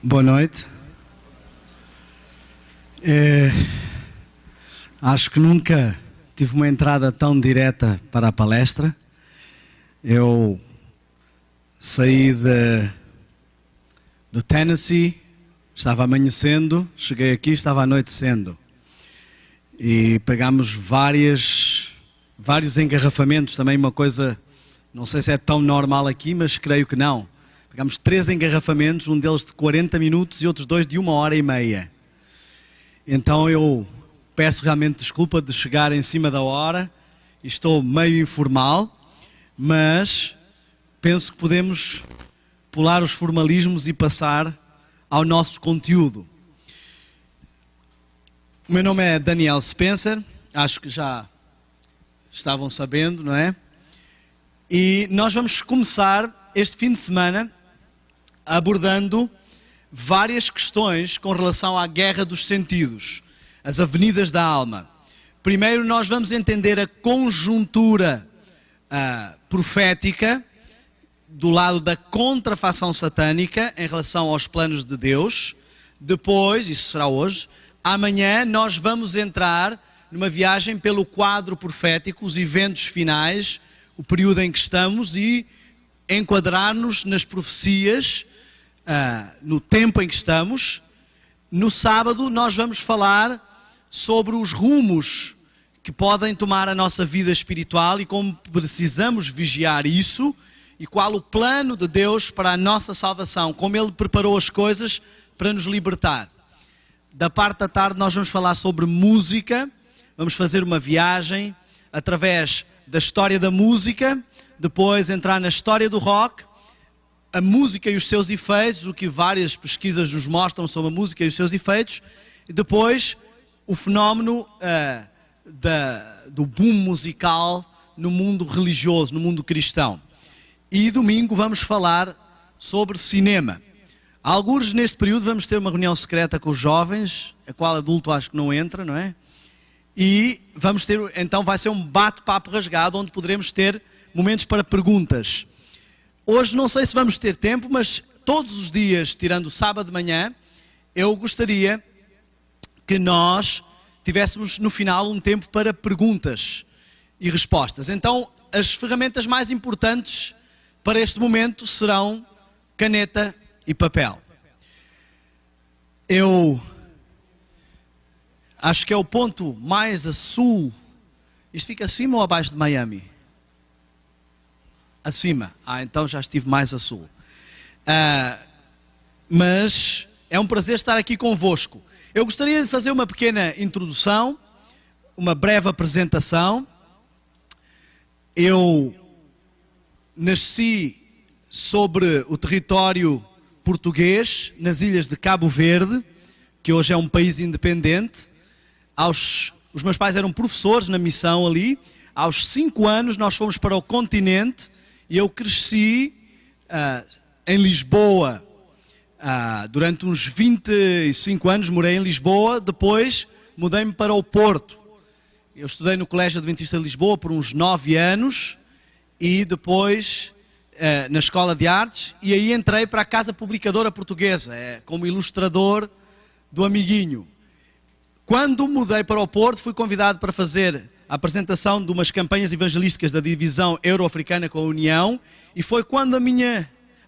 Boa noite. Acho que nunca tive uma entrada tão direta para a palestra. Eu saí do Tennessee, estava amanhecendo, cheguei aqui, estava anoitecendo. E pegámos vários engarrafamentos, também uma coisa, não sei se é tão normal aqui, mas creio que não. Pegámos 3 engarrafamentos, um deles de 40 minutos e outros 2 de 1h30. Então eu peço realmente desculpa de chegar em cima da hora, estou meio informal, mas penso que podemos pular os formalismos e passar ao nosso conteúdo. O meu nome é Daniel Spencer, acho que já estavam sabendo, não é? E nós vamos começar este fim de semana abordando várias questões com relação à guerra dos sentidos, as avenidas da alma. Primeiro nós vamos entender a conjuntura profética do lado da contrafação satânica em relação aos planos de Deus. Depois, isso será hoje, amanhã nós vamos entrar numa viagem pelo quadro profético, os eventos finais, o período em que estamos e enquadrar-nos nas profecias no tempo em que estamos. No sábado nós vamos falar sobre os rumos que podem tomar a nossa vida espiritual e como precisamos vigiar isso e qual o plano de Deus para a nossa salvação, como Ele preparou as coisas para nos libertar. Da parte da tarde nós vamos falar sobre música, vamos fazer uma viagem através da história da música, depois entrar na história do rock, a música e os seus efeitos, o que várias pesquisas nos mostram sobre a música e os seus efeitos, e depois o fenómeno do boom musical no mundo religioso, no mundo cristão. E domingo vamos falar sobre cinema. Alguns neste período vamos ter uma reunião secreta com os jovens, a qual adulto acho que não entra, não é? E vamos ter, então vai ser um bate-papo rasgado, onde poderemos ter momentos para perguntas. Hoje não sei se vamos ter tempo, mas todos os dias, tirando o sábado de manhã, eu gostaria que nós tivéssemos no final um tempo para perguntas e respostas. Então, as ferramentas mais importantes para este momento serão caneta e papel. Eu acho que é o ponto mais a sul. Isto fica acima ou abaixo de Miami? Acima. Então já estive mais a sul. Mas é um prazer estar aqui convosco. Eu gostaria de fazer uma pequena introdução, uma breve apresentação. Eu nasci sobre o território português, nas ilhas de Cabo Verde, que hoje é um país independente. Os meus pais eram professores na missão ali. Aos 5 anos nós fomos para o continente e eu cresci em Lisboa. Durante uns 25 anos morei em Lisboa, depois mudei-me para o Porto. Eu estudei no Colégio Adventista de Lisboa por uns 9 anos e depois na Escola de Artes, e aí entrei para a Casa Publicadora Portuguesa, como ilustrador do Amiguinho. Quando mudei para o Porto, fui convidado para fazer a apresentação de umas campanhas evangelísticas da divisão euro-africana com a União, e foi quando a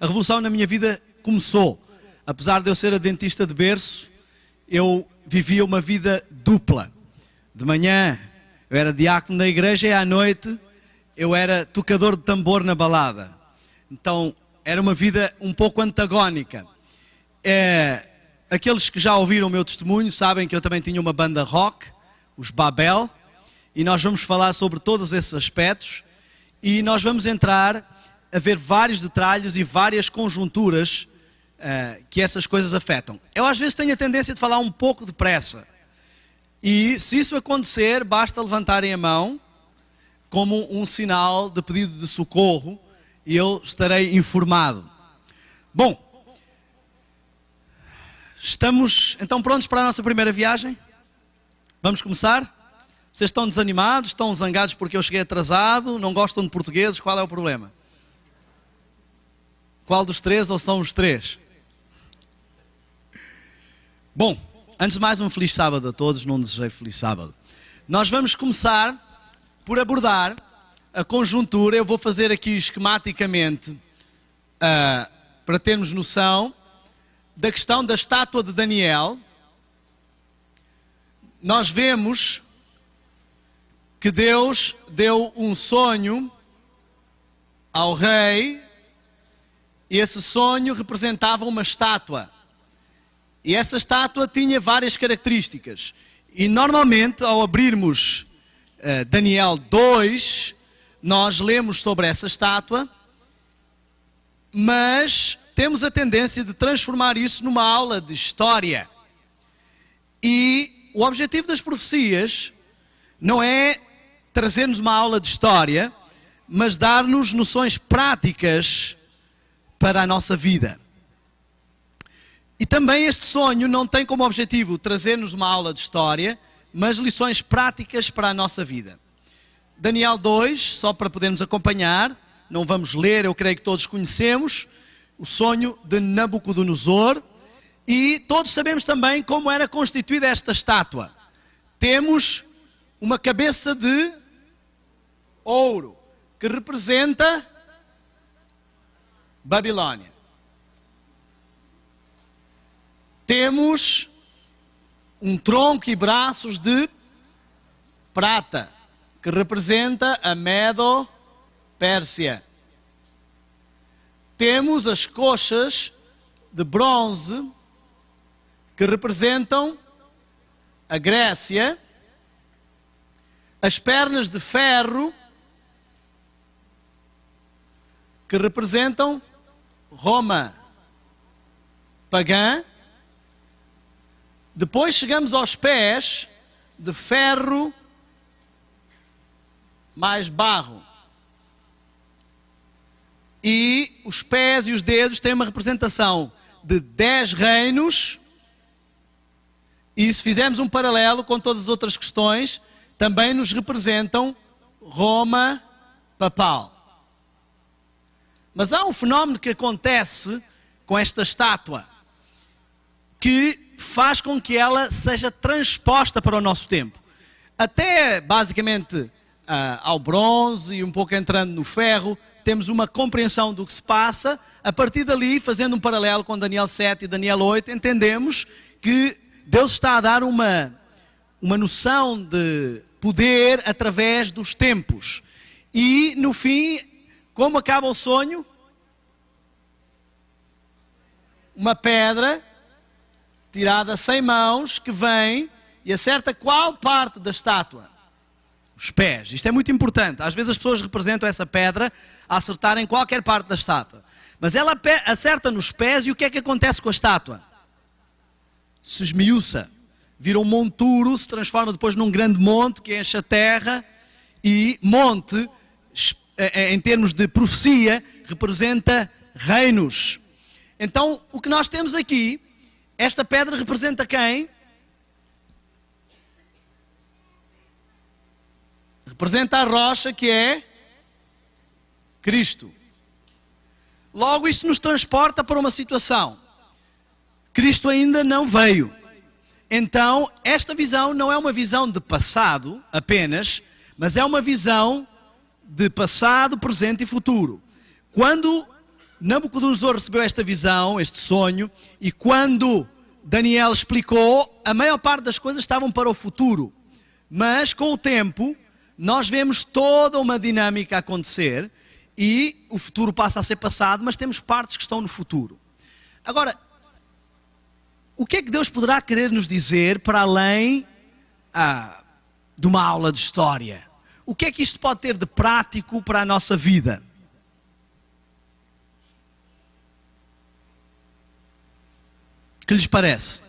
revolução na minha vida começou. Apesar de eu ser adventista de berço, eu vivia uma vida dupla. De manhã eu era diácono na igreja e à noite eu era tocador de tambor na balada. Então era uma vida um pouco antagónica. Aqueles que já ouviram o meu testemunho sabem que eu também tinha uma banda rock, os Babel, e nós vamos falar sobre todos esses aspectos e nós vamos entrar a ver vários detalhes e várias conjunturas que essas coisas afetam. Eu às vezes tenho a tendência de falar um pouco depressa e se isso acontecer, basta levantarem a mão como um sinal de pedido de socorro e eu estarei informado. Bom, estamos então prontos para a nossa primeira viagem? Vamos começar? Vocês estão desanimados? Estão zangados porque eu cheguei atrasado? Não gostam de portugueses? Qual é o problema? Qual dos 3 ou são os 3? Bom, antes de mais um feliz sábado a todos, não desejei feliz sábado. Nós vamos começar por abordar a conjuntura. Eu vou fazer aqui esquematicamente, para termos noção da questão da estátua de Daniel. Nós vemos que Deus deu um sonho ao rei, e esse sonho representava uma estátua. E essa estátua tinha várias características. E normalmente, ao abrirmos Daniel 2, nós lemos sobre essa estátua, mas temos a tendência de transformar isso numa aula de história. E o objetivo das profecias não é trazer-nos uma aula de história, mas dar-nos noções práticas para a nossa vida. E também este sonho não tem como objetivo trazer-nos uma aula de história, mas lições práticas para a nossa vida. Daniel 2, só para podermos acompanhar, não vamos ler, eu creio que todos conhecemos, o sonho de Nabucodonosor, e todos sabemos também como era constituída esta estátua. Temos uma cabeça de ouro, que representa Babilônia. Temos um tronco e braços de prata, que representa a Medo-Pérsia. Temos as coxas de bronze, que representam a Grécia. As pernas de ferro, que representam Roma pagã. Depois chegamos aos pés de ferro mais barro. E os pés e os dedos têm uma representação de 10 reinos. E se fizermos um paralelo com todas as outras questões, também nos representam Roma papal. Mas há um fenómeno que acontece com esta estátua, que faz com que ela seja transposta para o nosso tempo. Até, basicamente, ao bronze e um pouco entrando no ferro, temos uma compreensão do que se passa. A partir dali, fazendo um paralelo com Daniel 7 e Daniel 8, entendemos que Deus está a dar uma noção de poder através dos tempos. E, no fim, como acaba o sonho? Uma pedra tirada sem mãos, que vem e acerta qual parte da estátua? Os pés. Isto é muito importante. Às vezes as pessoas representam essa pedra a acertar em qualquer parte da estátua. Mas ela acerta nos pés, e o que é que acontece com a estátua? Se esmiuça. Vira um monturo, se transforma depois num grande monte que enche a terra. E monte, em termos de profecia, representa reinos. Então, o que nós temos aqui, esta pedra representa quem? Representa a rocha, que é Cristo. Logo, isto nos transporta para uma situação. Cristo ainda não veio. Então, esta visão não é uma visão de passado apenas, mas é uma visão de passado, presente e futuro. Quando Nabucodonosor recebeu esta visão, este sonho, e quando Daniel explicou, a maior parte das coisas estavam para o futuro. Mas com o tempo, nós vemos toda uma dinâmica a acontecer, e o futuro passa a ser passado, mas temos partes que estão no futuro. Agora, o que é que Deus poderá querer nos dizer para além de uma aula de história? O que é que isto pode ter de prático para a nossa vida? O que lhes parece?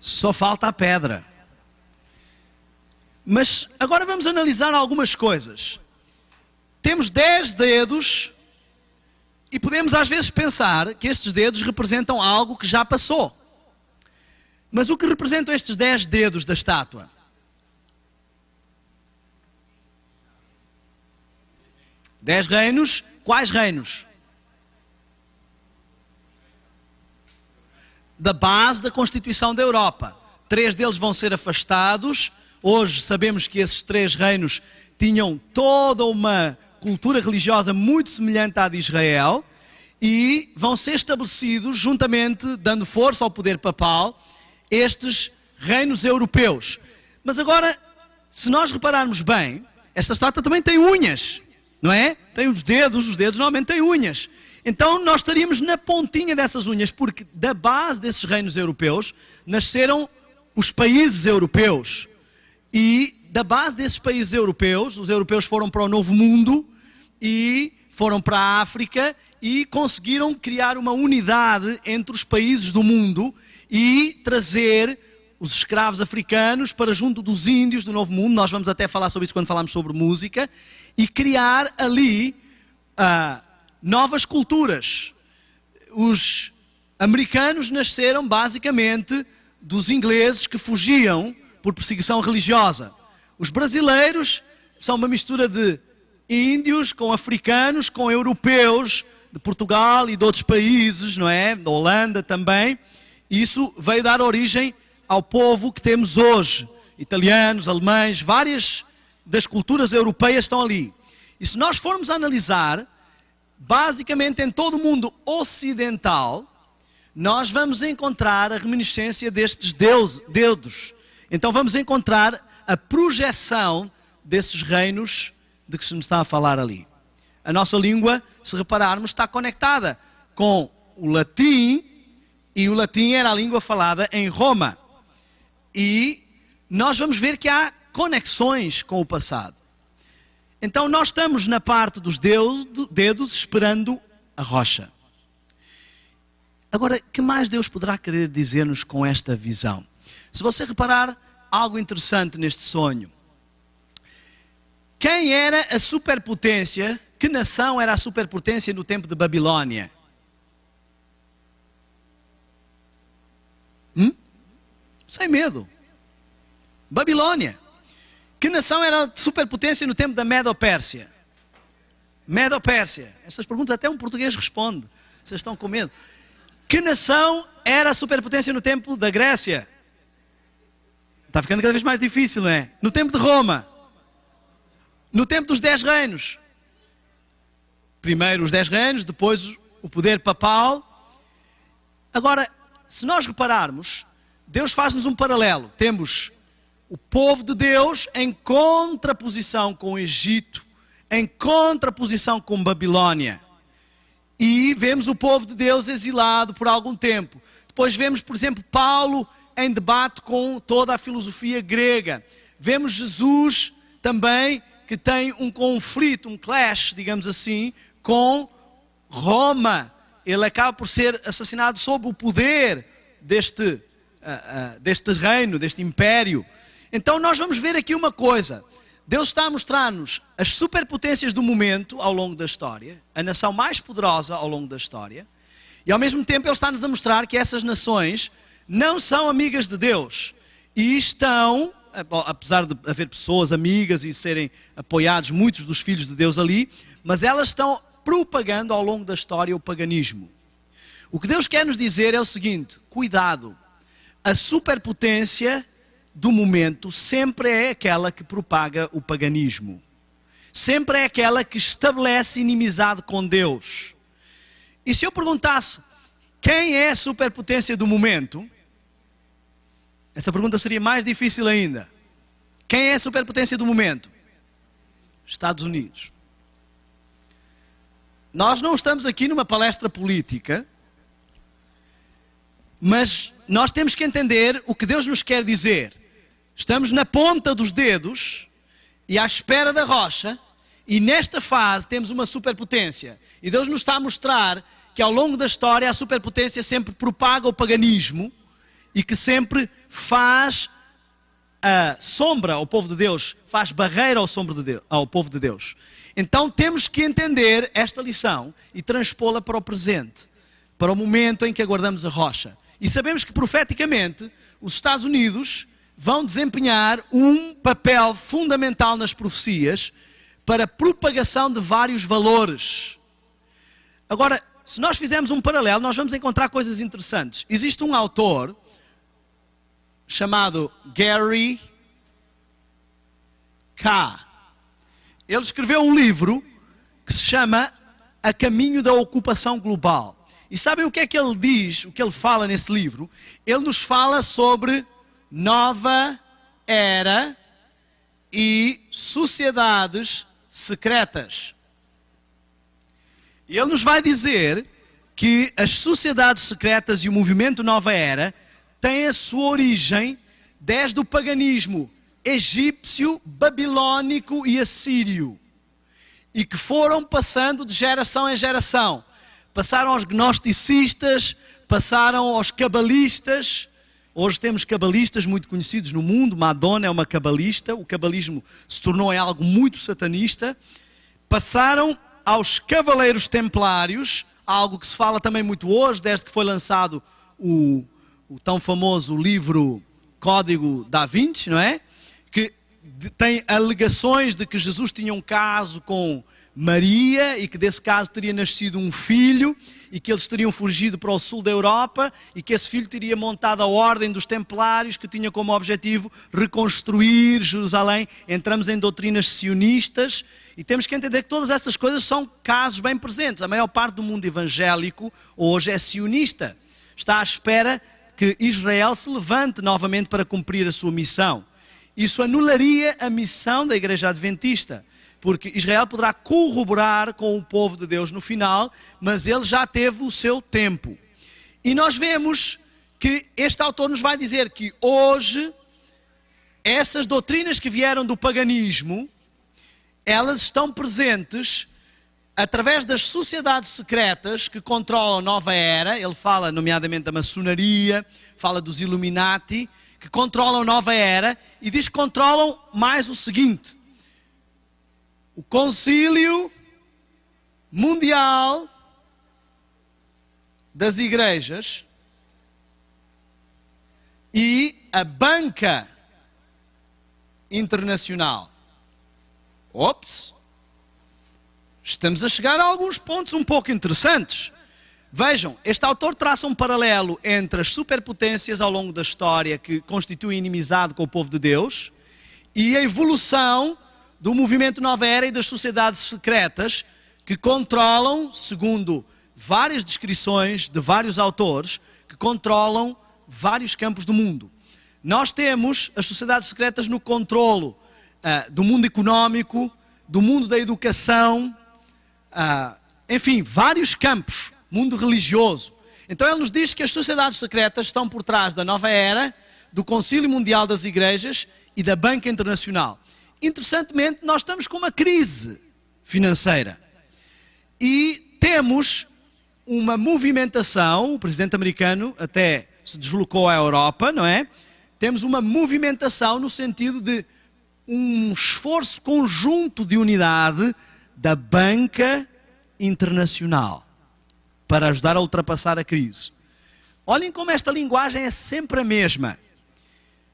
Só falta a pedra. Mas agora vamos analisar algumas coisas. Temos 10 dedos e podemos às vezes pensar que estes dedos representam algo que já passou. Mas o que representam estes 10 dedos da estátua? Dez reinos. Quais reinos? da base da Constituição da Europa. 3 deles vão ser afastados. Hoje sabemos que esses 3 reinos tinham toda uma cultura religiosa muito semelhante à de Israel e vão ser estabelecidos, juntamente, dando força ao poder papal, estes reinos europeus. Mas agora, se nós repararmos bem, esta estátua também tem unhas, não é? Tem os dedos normalmente têm unhas. Então nós estaríamos na pontinha dessas unhas, porque da base desses reinos europeus nasceram os países europeus. E da base desses países europeus, os europeus foram para o Novo Mundo e foram para a África e conseguiram criar uma unidade entre os países do mundo e trazer os escravos africanos para junto dos índios do Novo Mundo. Nós vamos até falar sobre isso quando falamos sobre música. E criar ali novas culturas. Os americanos nasceram basicamente dos ingleses que fugiam por perseguição religiosa. Os brasileiros são uma mistura de índios com africanos, com europeus, de Portugal e de outros países, não é? Da Holanda também. Isso veio dar origem ao povo que temos hoje. Italianos, alemães, várias das culturas europeias estão ali. E se nós formos analisar, basicamente em todo o mundo ocidental, nós vamos encontrar a reminiscência destes deudos. Então vamos encontrar a projeção desses reinos de que se nos está a falar ali. A nossa língua, se repararmos, está conectada com o latim, e o latim era a língua falada em Roma. E nós vamos ver que há conexões com o passado. Então nós estamos na parte dos dedos esperando a rocha. Agora, o que mais Deus poderá querer dizer-nos com esta visão? Se você reparar algo interessante neste sonho. Quem era a superpotência? Que nação era a superpotência no tempo de Babilônia? Sem medo. Babilônia. Que nação era a superpotência no tempo da Medo-Pérsia? Medo-Pérsia. Estas perguntas até um português responde. Vocês estão com medo. Que nação era a superpotência no tempo da Grécia? Está ficando cada vez mais difícil, não é? No tempo de Roma. No tempo dos 10 reinos. Primeiro os 10 reinos, depois o poder papal. Agora, se nós repararmos, Deus faz-nos um paralelo. Temos o povo de Deus em contraposição com o Egito, em contraposição com Babilônia. E vemos o povo de Deus exilado por algum tempo. Depois vemos, por exemplo, Paulo em debate com toda a filosofia grega. Vemos Jesus também que tem um conflito, um clash, digamos assim, com Roma. Ele acaba por ser assassinado sob o poder deste reino, deste império. Então nós vamos ver aqui uma coisa. Deus está a mostrar-nos as superpotências do momento ao longo da história, a nação mais poderosa ao longo da história, e ao mesmo tempo Ele está-nos a mostrar que essas nações não são amigas de Deus e estão, apesar de haver pessoas amigas e serem apoiados muitos dos filhos de Deus ali, mas elas estão propagando ao longo da história o paganismo. O que Deus quer nos dizer é o seguinte: cuidado, a superpotência do momento sempre é aquela que propaga o paganismo. Sempre é aquela que estabelece inimizade com Deus. E se eu perguntasse quem é a superpotência do momento, essa pergunta seria mais difícil ainda. Quem é a superpotência do momento? Estados Unidos. Nós não estamos aqui numa palestra política, mas nós temos que entender o que Deus nos quer dizer. Estamos na ponta dos dedos e à espera da rocha, e nesta fase temos uma superpotência. E Deus nos está a mostrar que ao longo da história a superpotência sempre propaga o paganismo e que sempre faz a sombra ao povo de Deus, faz barreira ao povo de Deus. Então temos que entender esta lição e transpô-la para o presente, para o momento em que aguardamos a rocha. E sabemos que profeticamente os Estados Unidos vão desempenhar um papel fundamental nas profecias para a propagação de vários valores. Agora, se nós fizermos um paralelo, nós vamos encontrar coisas interessantes. Existe um autor chamado Gary K. Ele escreveu um livro que se chama A Caminho da Ocupação Global. E sabem o que é que ele diz, o que ele fala nesse livro? Ele nos fala sobre nova era e sociedades secretas. E ele nos vai dizer que as sociedades secretas e o movimento Nova Era têm a sua origem desde o paganismo egípcio, babilônico e assírio. E que foram passando de geração em geração. Passaram aos gnosticistas, passaram aos cabalistas. Hoje temos cabalistas muito conhecidos no mundo. Madonna é uma cabalista. O cabalismo se tornou em algo muito satanista. Passaram aos cavaleiros templários, algo que se fala também muito hoje, desde que foi lançado o tão famoso livro Código da Vinci, não é? Que tem alegações de que Jesus tinha um caso com Maria e que desse caso teria nascido um filho e que eles teriam fugido para o sul da Europa e que esse filho teria montado a ordem dos templários que tinha como objetivo reconstruir Jerusalém. Entramos em doutrinas sionistas e temos que entender que todas estas coisas são casos bem presentes. A maior parte do mundo evangélico hoje é sionista. Está à espera que Israel se levante novamente para cumprir a sua missão. Isso anularia a missão da Igreja Adventista, porque Israel poderá corroborar com o povo de Deus no final, mas ele já teve o seu tempo. E nós vemos que este autor nos vai dizer que hoje, essas doutrinas que vieram do paganismo, elas estão presentes através das sociedades secretas que controlam a nova era. Ele fala nomeadamente da maçonaria, fala dos Illuminati, que controlam a nova era, e diz que controlam mais o seguinte: o Concílio Mundial das Igrejas e a Banca Internacional. Ops! Estamos a chegar a alguns pontos um pouco interessantes. Vejam, este autor traça um paralelo entre as superpotências ao longo da história que constituem inimizade com o povo de Deus e a evolução do movimento Nova Era e das sociedades secretas que controlam, segundo várias descrições de vários autores, que controlam vários campos do mundo. Nós temos as sociedades secretas no controlo do mundo económico, do mundo da educação, enfim, vários campos, mundo religioso. Então ele nos diz que as sociedades secretas estão por trás da Nova Era, do Concílio Mundial das Igrejas e da Banca Internacional. Interessantemente, nós estamos com uma crise financeira e temos uma movimentação. O presidente americano até se deslocou à Europa, não é? Temos uma movimentação no sentido de um esforço conjunto de unidade da Banca Internacional para ajudar a ultrapassar a crise. Olhem como esta linguagem é sempre a mesma.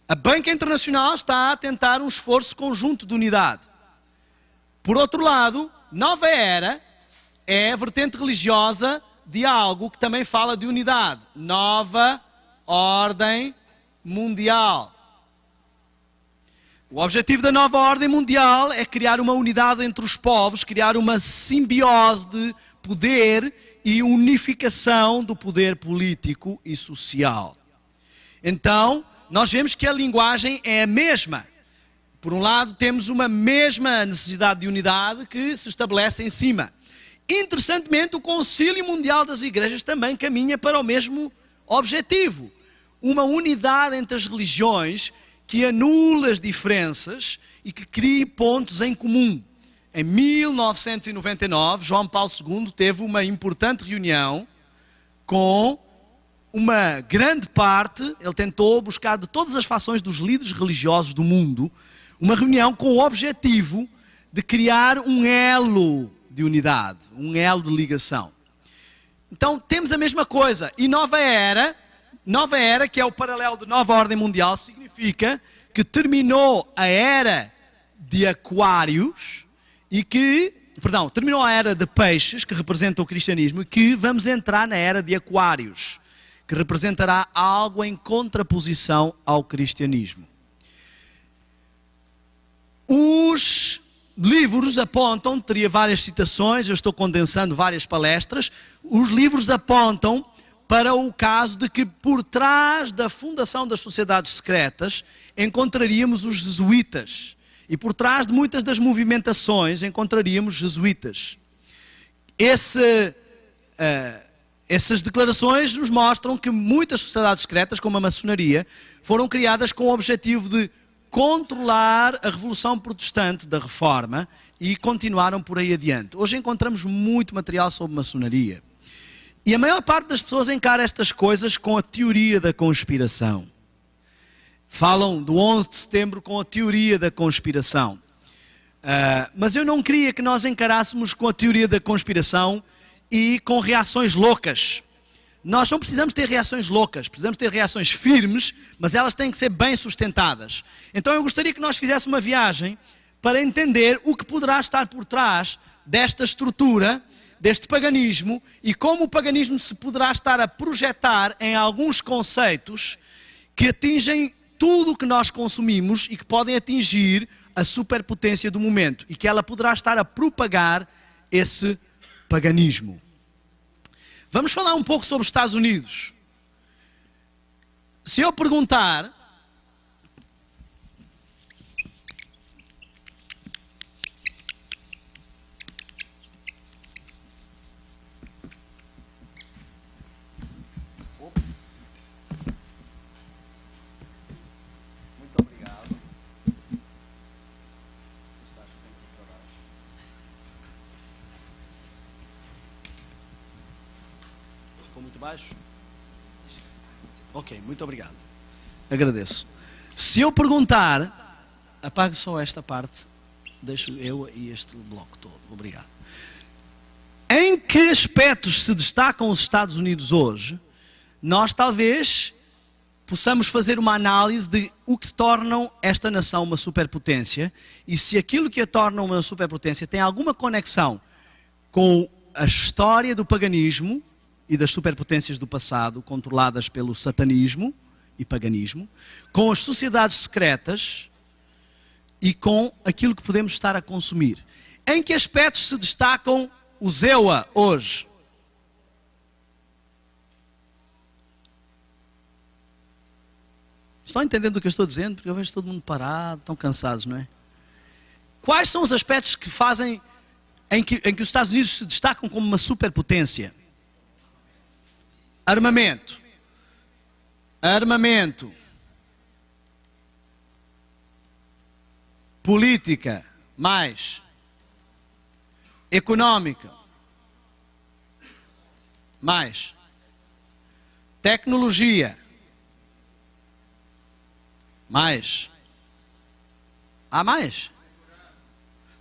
A Banca Internacional está a tentar um esforço conjunto de unidade. Por outro lado, Nova Era é a vertente religiosa de algo que também fala de unidade. Nova Ordem Mundial. O objetivo da nova ordem mundial é criar uma unidade entre os povos, criar uma simbiose de poder e unificação do poder político e social. Então, nós vemos que a linguagem é a mesma. Por um lado, temos uma mesma necessidade de unidade que se estabelece em cima. Interessantemente, o Concílio Mundial das Igrejas também caminha para o mesmo objetivo. Uma unidade entre as religiões que anula as diferenças e que crie pontos em comum. Em 1999, João Paulo II teve uma importante reunião com uma grande parte. Ele tentou buscar de todas as fações dos líderes religiosos do mundo uma reunião com o objetivo de criar um elo de unidade, um elo de ligação. Então temos a mesma coisa. E Nova Era, que é o paralelo de Nova Ordem Mundial, significa que terminou a era de Aquários e que terminou a era de peixes, que representa o cristianismo, e que vamos entrar na era de aquários, que representará algo em contraposição ao cristianismo. Os livros apontam, teria várias citações, eu estou condensando várias palestras, os livros apontam para o caso de que por trás da fundação das sociedades secretas encontraríamos os jesuítas. E por trás de muitas das movimentações encontraríamos jesuítas. Essas declarações nos mostram que muitas sociedades secretas, como a maçonaria, foram criadas com o objetivo de controlar a Revolução Protestante da Reforma e continuaram por aí adiante. Hoje encontramos muito material sobre maçonaria. E a maior parte das pessoas encara estas coisas com a teoria da conspiração. Falam do 11 de setembro com a teoria da conspiração. Mas eu não queria que nós encarássemos com a teoria da conspiração e com reações loucas. Nós não precisamos ter reações loucas, precisamos ter reações firmes, mas elas têm que ser bem sustentadas. Então eu gostaria que nós fizéssemos uma viagem para entender o que poderá estar por trás desta estrutura, deste paganismo, e como o paganismo se poderá estar a projetar em alguns conceitos que atingem tudo o que nós consumimos e que podem atingir a superpotência do momento, e que ela poderá estar a propagar esse paganismo. Vamos falar um pouco sobre os Estados Unidos. Se eu perguntar... Muito obrigado. Ficou muito baixo? Ok, muito obrigado. Agradeço. Se eu perguntar, apague só esta parte, deixo eu e este bloco todo. Obrigado. Em que aspectos se destacam os Estados Unidos hoje? Nós talvez possamos fazer uma análise de o que tornam esta nação uma superpotência e se aquilo que a torna uma superpotência tem alguma conexão com a história do paganismo e das superpotências do passado, controladas pelo satanismo e paganismo, com as sociedades secretas e com aquilo que podemos estar a consumir. Em que aspectos se destacam os EUA hoje? Estão entendendo o que eu estou dizendo? Porque eu vejo todo mundo parado, estão cansados, não é? Quais são os aspectos que fazem em que os Estados Unidos se destacam como uma superpotência? Armamento. Armamento. Política. Mais. Económica. Mais. Tecnologia. Mais. Há mais?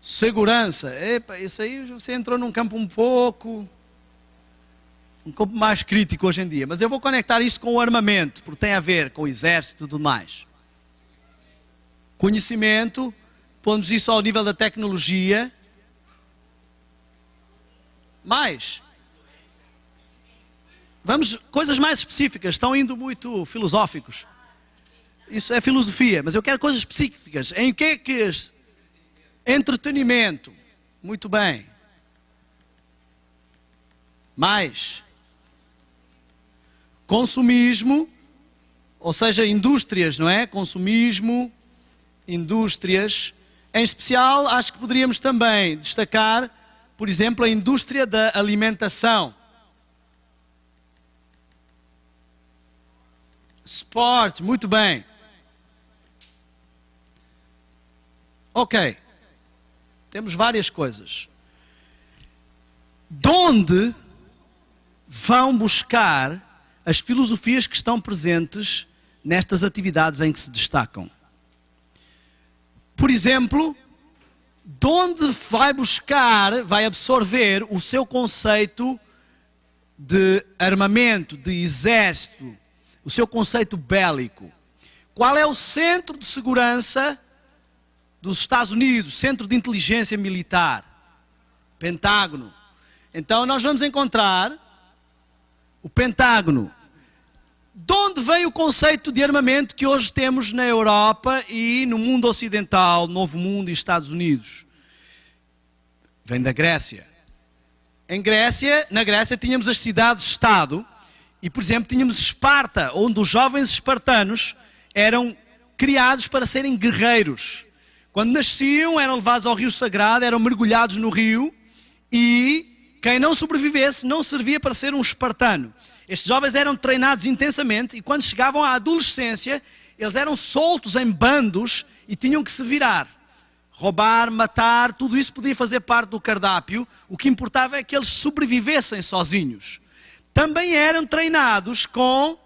Segurança. Epa, isso aí você entrou num campo um pouco mais crítico hoje em dia. Mas eu vou conectar isso com o armamento, porque tem a ver com o exército e tudo mais. Conhecimento. Pomos isso ao nível da tecnologia. Mais. Vamos, coisas mais específicas. Estão indo muito filosóficos. Isso é filosofia, mas eu quero coisas específicas. Em que é que... Entretenimento. Muito bem. Mais. Consumismo. Ou seja, indústrias, não é? Consumismo, indústrias. Em especial, acho que poderíamos também destacar, por exemplo, a indústria da alimentação. Esporte, muito bem. Ok. Temos várias coisas. De onde vão buscar as filosofias que estão presentes nestas atividades em que se destacam? Por exemplo, de onde vai buscar, vai absorver o seu conceito de armamento, de exército, o seu conceito bélico? Qual é o centro de segurança dos Estados Unidos, centro de inteligência militar? Pentágono. Então nós vamos encontrar o pentágono. De onde veio o conceito de armamento que hoje temos na Europa e no mundo ocidental, Novo Mundo e Estados Unidos? Vem da Grécia. Na Grécia tínhamos as cidades-estado e, por exemplo, tínhamos Esparta, onde os jovens espartanos eram criados para serem guerreiros. Quando nasciam, eram levados ao rio sagrado, eram mergulhados no rio e quem não sobrevivesse não servia para ser um espartano. Estes jovens eram treinados intensamente e quando chegavam à adolescência, eles eram soltos em bandos e tinham que se virar. Roubar, matar, tudo isso podia fazer parte do cardápio. O que importava é que eles sobrevivessem sozinhos. Também eram treinados com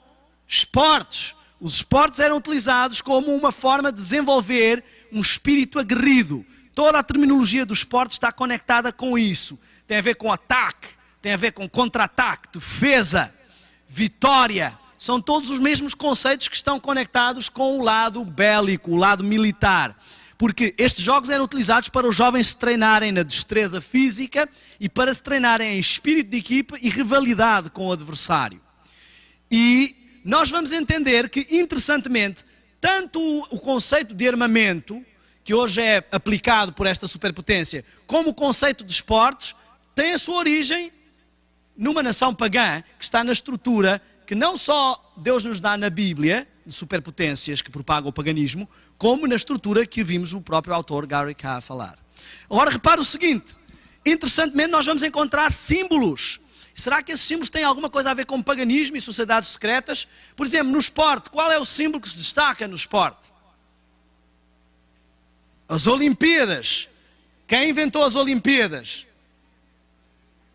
esportes. Os esportes eram utilizados como uma forma de desenvolver um espírito aguerrido. Toda a terminologia do esporte está conectada com isso. Tem a ver com ataque, tem a ver com contra-ataque, defesa, vitória. São todos os mesmos conceitos que estão conectados com o lado bélico, o lado militar. Porque estes jogos eram utilizados para os jovens se treinarem na destreza física e para se treinarem em espírito de equipa e rivalidade com o adversário. E nós vamos entender que, interessantemente, tanto o conceito de armamento, que hoje é aplicado por esta superpotência, como o conceito de esportes, tem a sua origem numa nação pagã que está na estrutura que não só Deus nos dá na Bíblia, de superpotências que propagam o paganismo, como na estrutura que vimos o próprio autor Gary K. a falar. Agora repara o seguinte, interessantemente nós vamos encontrar símbolos. Será que esses símbolos têm alguma coisa a ver com paganismo e sociedades secretas? Por exemplo, no esporte, qual é o símbolo que se destaca no esporte? As Olimpíadas. Quem inventou as Olimpíadas?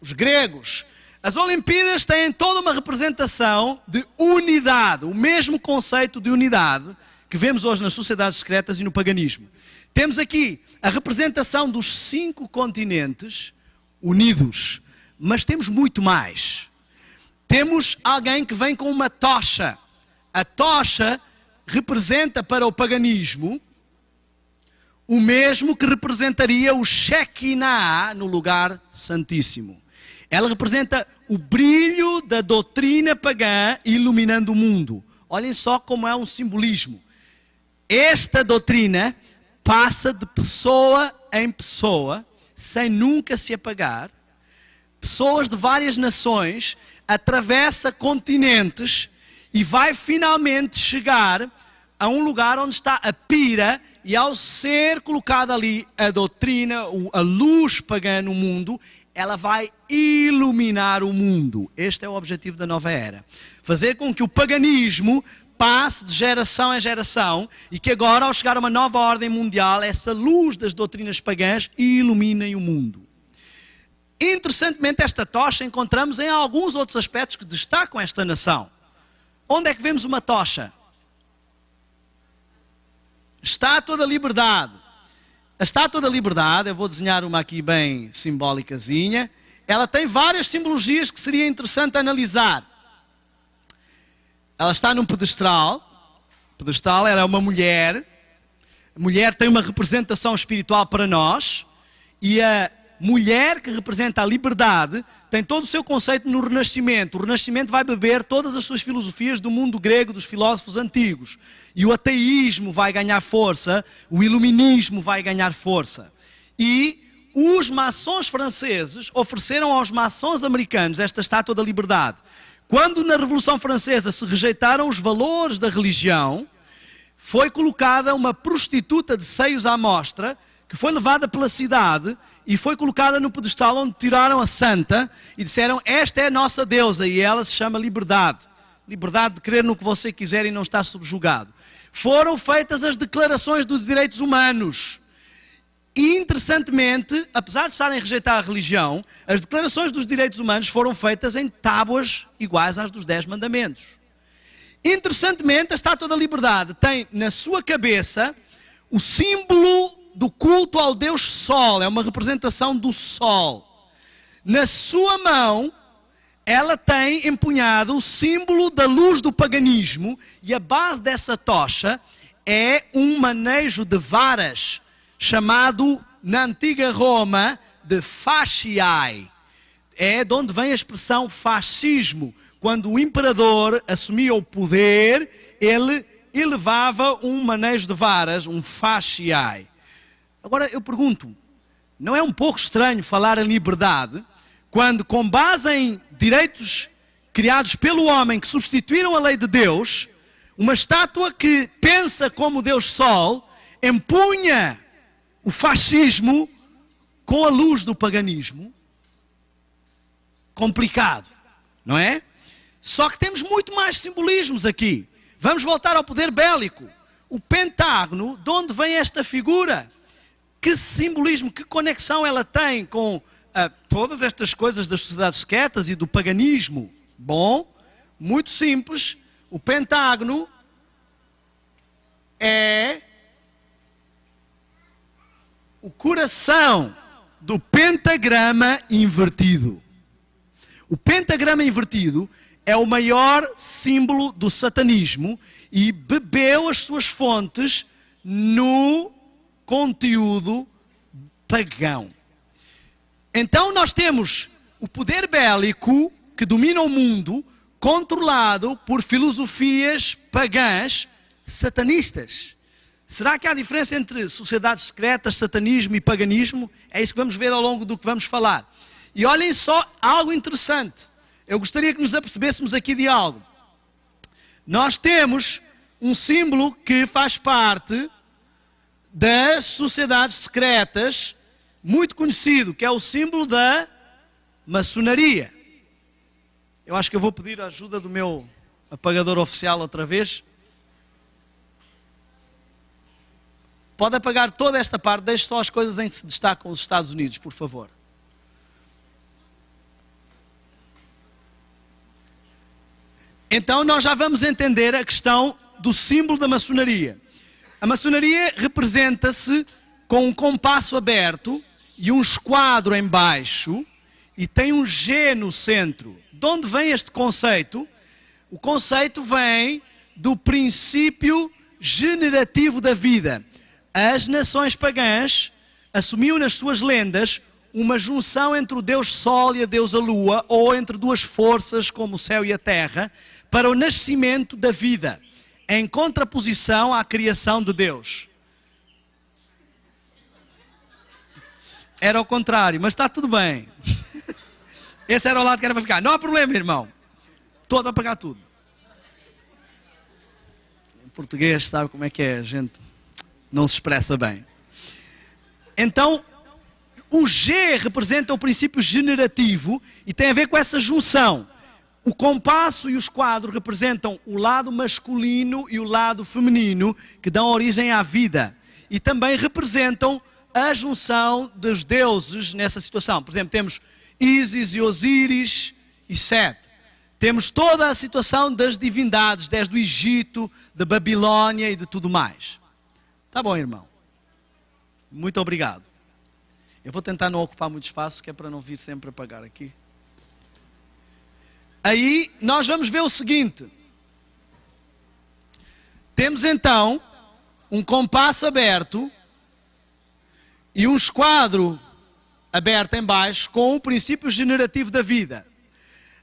Os gregos. As Olimpíadas têm toda uma representação de unidade, o mesmo conceito de unidade que vemos hoje nas sociedades secretas e no paganismo. Temos aqui a representação dos 5 continentes unidos, mas temos muito mais. Temos alguém que vem com uma tocha. A tocha representa para o paganismo o mesmo que representaria o Shekinah no lugar santíssimo. Ela representa o brilho da doutrina pagã iluminando o mundo. Olhem só como é um simbolismo. Esta doutrina passa de pessoa em pessoa, sem nunca se apagar. Pessoas de várias nações, atravessa continentes e vai finalmente chegar a um lugar onde está a pira e ao ser colocada ali a doutrina, a luz pagã no mundo, ela vai iluminar o mundo. Este é o objetivo da nova era. Fazer com que o paganismo passe de geração em geração e que agora, ao chegar a uma nova ordem mundial, essa luz das doutrinas pagãs ilumine o mundo. Interessantemente, esta tocha encontramos em alguns outros aspectos que destacam esta nação. Onde é que vemos uma tocha? Estátua da Liberdade. A Estátua da Liberdade, eu vou desenhar uma aqui bem simbólicazinha, ela tem várias simbologias que seria interessante analisar. Ela está num pedestal. O pedestal, ela é uma mulher. A mulher tem uma representação espiritual para nós. E a mulher que representa a liberdade tem todo o seu conceito no Renascimento. O Renascimento vai beber todas as suas filosofias do mundo grego, dos filósofos antigos. E o ateísmo vai ganhar força, o iluminismo vai ganhar força. E os maçons franceses ofereceram aos maçons americanos esta Estátua da Liberdade. Quando na Revolução Francesa se rejeitaram os valores da religião, foi colocada uma prostituta de seios à mostra, que foi levada pela cidade e foi colocada no pedestal onde tiraram a santa e disseram: esta é a nossa deusa, e ela se chama liberdade. Liberdade de crer no que você quiser e não estar subjugado. Foram feitas as declarações dos direitos humanos. E, interessantemente, apesar de estarem a rejeitar a religião, as declarações dos direitos humanos foram feitas em tábuas iguais às dos 10 mandamentos. Interessantemente, a Estátua da Liberdade tem na sua cabeça o símbolo do culto ao Deus Sol, é uma representação do Sol. Na sua mão, ela tem empunhado o símbolo da luz do paganismo e a base dessa tocha é um manejo de varas, chamado, na antiga Roma, de fasciai. É de onde vem a expressão fascismo. Quando o imperador assumia o poder, ele elevava um manejo de varas, um fasciai. Agora eu pergunto, não é um pouco estranho falar em liberdade, quando com base em direitos criados pelo homem que substituíram a lei de Deus, uma estátua que pensa como Deus Sol, empunha o fascismo com a luz do paganismo? Complicado, não é? Só que temos muito mais simbolismos aqui. Vamos voltar ao poder bélico. O pentágono, de onde vem esta figura? Que simbolismo, que conexão ela tem com todas estas coisas das sociedades secretas e do paganismo? Bom, muito simples. O pentágono é o coração do pentagrama invertido. O pentagrama invertido é o maior símbolo do satanismo e bebeu as suas fontes no conteúdo pagão. Então nós temos o poder bélico que domina o mundo, controlado por filosofias pagãs satanistas. Será que há diferença entre sociedades secretas, satanismo e paganismo? É isso que vamos ver ao longo do que vamos falar. E olhem só algo interessante. Eu gostaria que nos apercebêssemos aqui de algo. Nós temos um símbolo que faz parte das sociedades secretas, muito conhecido, que é o símbolo da maçonaria. Eu acho que eu vou pedir a ajuda do meu apagador oficial outra vez. Pode apagar toda esta parte, deixe só as coisas em que se destacam os Estados Unidos, por favor. Então nós já vamos entender a questão do símbolo da maçonaria. A maçonaria representa-se com um compasso aberto e um esquadro em baixo e tem um G no centro. De onde vem este conceito? O conceito vem do princípio generativo da vida. As nações pagãs assumiam nas suas lendas uma junção entre o Deus Sol e a deusa Lua, ou entre duas forças como o céu e a terra, para o nascimento da vida, em contraposição à criação de Deus. Era ao contrário, mas está tudo bem. Esse era o lado que era para ficar. Não há problema, irmão. Estou a pagar tudo. Em português, sabe como é que é? A gente não se expressa bem. Então, o G representa o princípio generativo e tem a ver com essa junção. O compasso e o esquadro representam o lado masculino e o lado feminino que dão origem à vida. E também representam a junção dos deuses nessa situação. Por exemplo, temos Ísis e Osíris e Set. Temos toda a situação das divindades, desde o Egito, da Babilônia e de tudo mais. Tá bom, irmão? Muito obrigado. Eu vou tentar não ocupar muito espaço, que é para não vir sempre apagar aqui. Aí nós vamos ver o seguinte. Temos então um compasso aberto e um esquadro aberto em baixo com o princípio generativo da vida.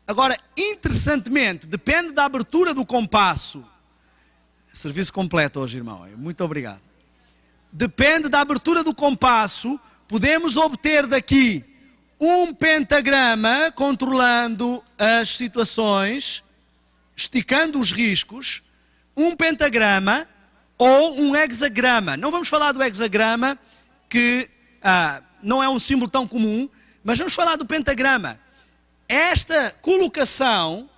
Agora, interessantemente, depende da abertura do compasso. Serviço completo hoje, irmão. Muito obrigado. Depende da abertura do compasso, podemos obter daqui um pentagrama controlando as situações, esticando os riscos, um pentagrama ou um hexagrama. Não vamos falar do hexagrama, que não é um símbolo tão comum, mas vamos falar do pentagrama. Esta colocação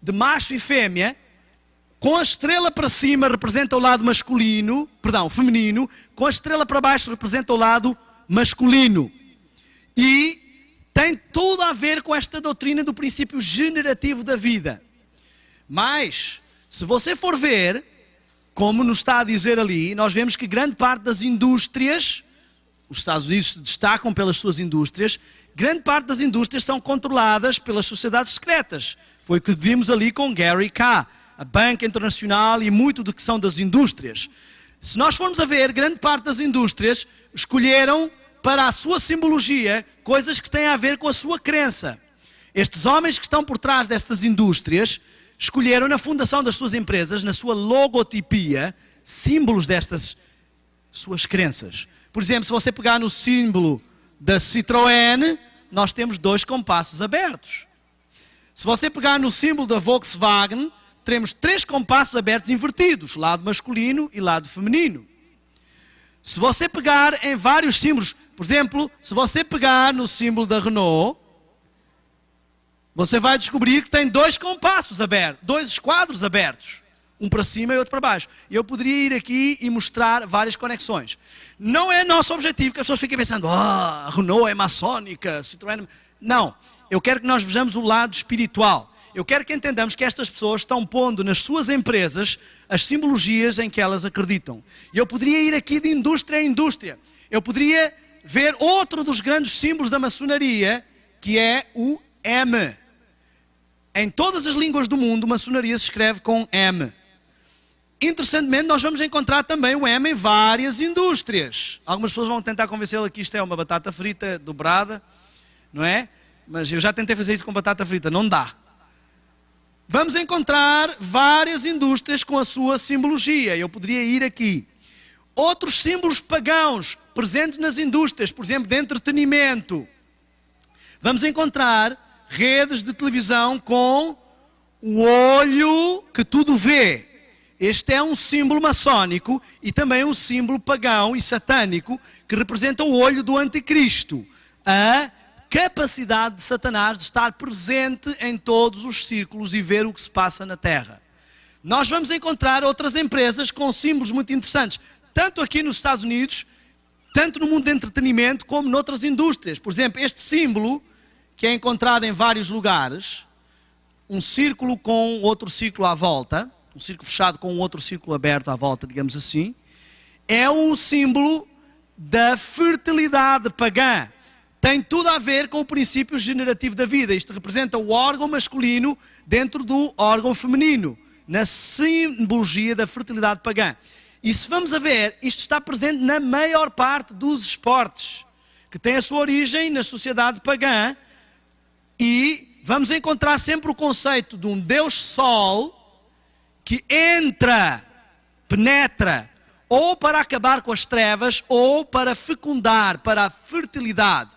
de macho e fêmea, com a estrela para cima representa o lado masculino, feminino, com a estrela para baixo representa o lado masculino. E tem tudo a ver com esta doutrina do princípio generativo da vida. Mas, se você for ver, como nos está a dizer ali, nós vemos que grande parte das indústrias, os Estados Unidos se destacam pelas suas indústrias, grande parte das indústrias são controladas pelas sociedades secretas. Foi o que vimos ali com Gary K., a Banca Internacional e muito do que são das indústrias. Se nós formos a ver, grande parte das indústrias escolheram para a sua simbologia coisas que têm a ver com a sua crença. Estes homens que estão por trás destas indústrias escolheram na fundação das suas empresas, na sua logotipia, símbolos destas suas crenças. Por exemplo, se você pegar no símbolo da Citroën, nós temos 2 compassos abertos. Se você pegar no símbolo da Volkswagen, teremos 3 compassos abertos invertidos, lado masculino e lado feminino. Se você pegar em vários símbolos, por exemplo, se você pegar no símbolo da Renault, você vai descobrir que tem 2 compassos abertos, 2 esquadros abertos. Um para cima e outro para baixo. E eu poderia ir aqui e mostrar várias conexões. Não é nosso objetivo que as pessoas fiquem pensando, a Renault é maçónica, Citroën... Não. Eu quero que nós vejamos o lado espiritual. Eu quero que entendamos que estas pessoas estão pondo nas suas empresas as simbologias em que elas acreditam. E eu poderia ir aqui de indústria em indústria. Eu poderia ver outro dos grandes símbolos da maçonaria, que é o M. Em todas as línguas do mundo, maçonaria se escreve com M. Interessantemente, nós vamos encontrar também o M em várias indústrias. Algumas pessoas vão tentar convencê-la que isto é uma batata frita dobrada, não é? Mas eu já tentei fazer isso com batata frita, não dá. Vamos encontrar várias indústrias com a sua simbologia. Eu poderia ir aqui. Outros símbolos pagãos presentes nas indústrias, por exemplo, de entretenimento. Vamos encontrar redes de televisão com o olho que tudo vê. Este é um símbolo maçónico e também um símbolo pagão e satânico que representa o olho do anticristo. A capacidade de Satanás de estar presente em todos os círculos e ver o que se passa na Terra. Nós vamos encontrar outras empresas com símbolos muito interessantes, tanto aqui nos Estados Unidos, tanto no mundo de entretenimento, como noutras indústrias. Por exemplo, este símbolo, que é encontrado em vários lugares, um círculo com outro círculo à volta, um círculo fechado com outro círculo aberto à volta, digamos assim, é o símbolo da fertilidade pagã. Tem tudo a ver com o princípio generativo da vida. Isto representa o órgão masculino dentro do órgão feminino, na simbologia da fertilidade pagã. E se vamos a ver, isto está presente na maior parte dos esportes, que tem a sua origem na sociedade pagã, e vamos encontrar sempre o conceito de um Deus Sol que entra, penetra, ou para acabar com as trevas, ou para fecundar, para a fertilidade.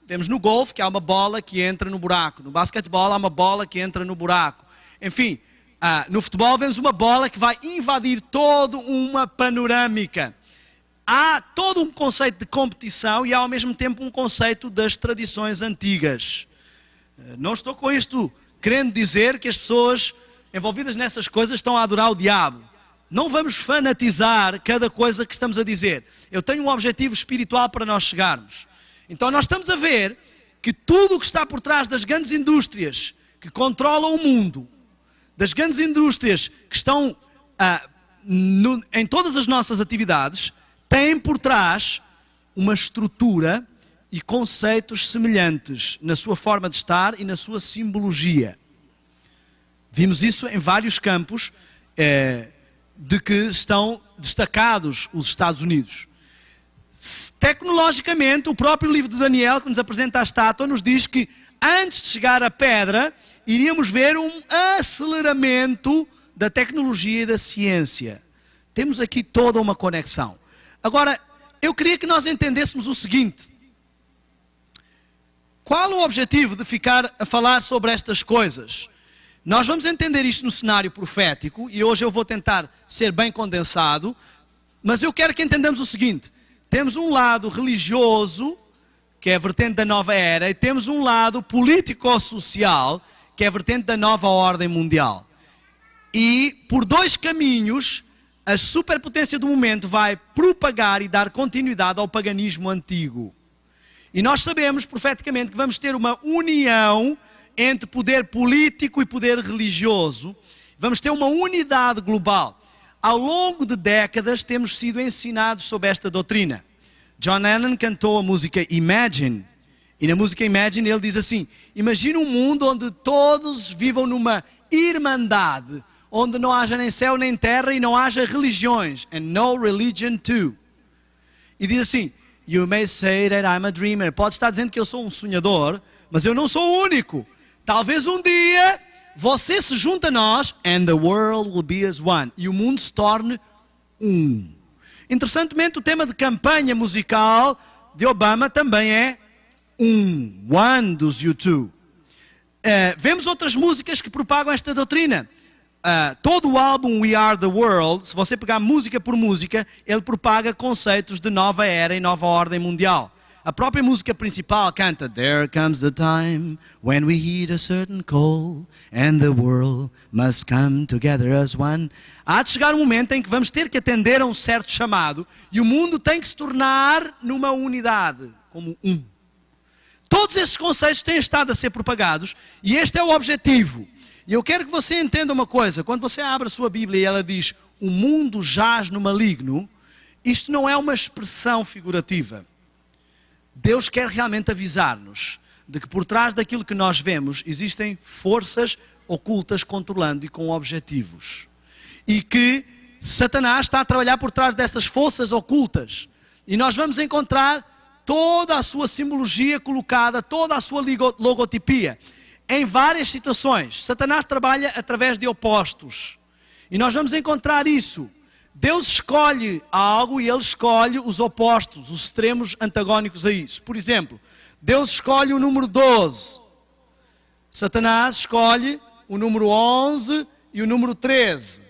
Vemos no golfe que há uma bola que entra no buraco. No basquetebol há uma bola que entra no buraco. Enfim, no futebol vemos uma bola que vai invadir toda uma panorâmica. Há todo um conceito de competição e há ao mesmo tempo um conceito das tradições antigas. Não estou com isto querendo dizer que as pessoas envolvidas nessas coisas estão a adorar o diabo. Não vamos fanatizar cada coisa que estamos a dizer. Eu tenho um objetivo espiritual para nós chegarmos. Então nós estamos a ver que tudo o que está por trás das grandes indústrias que controlam o mundo, das grandes indústrias que estão em todas as nossas atividades, tem por trás uma estrutura e conceitos semelhantes na sua forma de estar e na sua simbologia. Vimos isso em vários campos de que estão destacados os Estados Unidos. Tecnologicamente, o próprio livro de Daniel, que nos apresenta a estátua, nos diz que antes de chegar à pedra, iríamos ver um aceleramento da tecnologia e da ciência. Temos aqui toda uma conexão. Agora, eu queria que nós entendêssemos o seguinte. Qual o objetivo de ficar a falar sobre estas coisas? Nós vamos entender isto no cenário profético, e hoje eu vou tentar ser bem condensado, mas eu quero que entendamos o seguinte. Temos um lado religioso, que é a vertente da nova era, e temos um lado político-social, que é a vertente da nova ordem mundial. E por 2 caminhos, a superpotência do momento vai propagar e dar continuidade ao paganismo antigo. E nós sabemos profeticamente que vamos ter uma união entre poder político e poder religioso. Vamos ter uma unidade global. Ao longo de décadas temos sido ensinados sobre esta doutrina. John Lennon cantou a música Imagine. E na música Imagine ele diz assim: imagina um mundo onde todos vivam numa irmandade, onde não haja nem céu nem terra e não haja religiões. And no religion too. E diz assim, You may say that I'm a dreamer. Pode estar dizendo que eu sou um sonhador, mas eu não sou o único. Talvez um dia você se junte a nós and the world will be as one. E o mundo se torne um. Interessantemente, o tema de campanha musical de Obama também é One dos U2. Vemos outras músicas que propagam esta doutrina. Todo o álbum We Are the World, se você pegar música por música, ele propaga conceitos de nova era e nova ordem mundial. A própria música principal canta There comes the time when we heed a certain call and the world must come together as one. Há de chegar um momento em que vamos ter que atender a um certo chamado e o mundo tem que se tornar numa unidade, como um. Todos estes conceitos têm estado a ser propagados e este é o objetivo. E eu quero que você entenda uma coisa. Quando você abre a sua Bíblia e ela diz o mundo jaz no maligno, isto não é uma expressão figurativa. Deus quer realmente avisar-nos de que por trás daquilo que nós vemos existem forças ocultas controlando e com objetivos. E que Satanás está a trabalhar por trás destas forças ocultas. E nós vamos encontrar toda a sua simbologia colocada, toda a sua logotipia. Em várias situações, Satanás trabalha através de opostos. E nós vamos encontrar isso. Deus escolhe algo e Ele escolhe os opostos, os extremos antagónicos a isso. Por exemplo, Deus escolhe o número 12. Satanás escolhe o número 11 e o número 13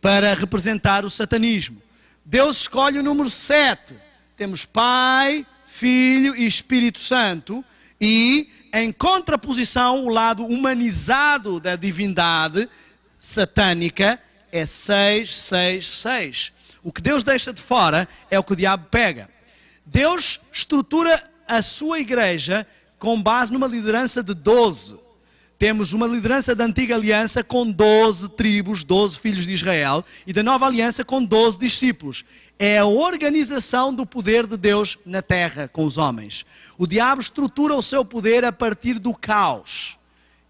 para representar o satanismo. Deus escolhe o número 7. Temos Pai, Filho e Espírito Santo e em contraposição, o lado humanizado da divindade satânica é 666. O que Deus deixa de fora é o que o diabo pega. Deus estrutura a sua igreja com base numa liderança de 12. Temos uma liderança da antiga aliança com 12 tribos, 12 filhos de Israel, e da nova aliança com 12 discípulos. É a organização do poder de Deus na terra com os homens. O diabo estrutura o seu poder a partir do caos.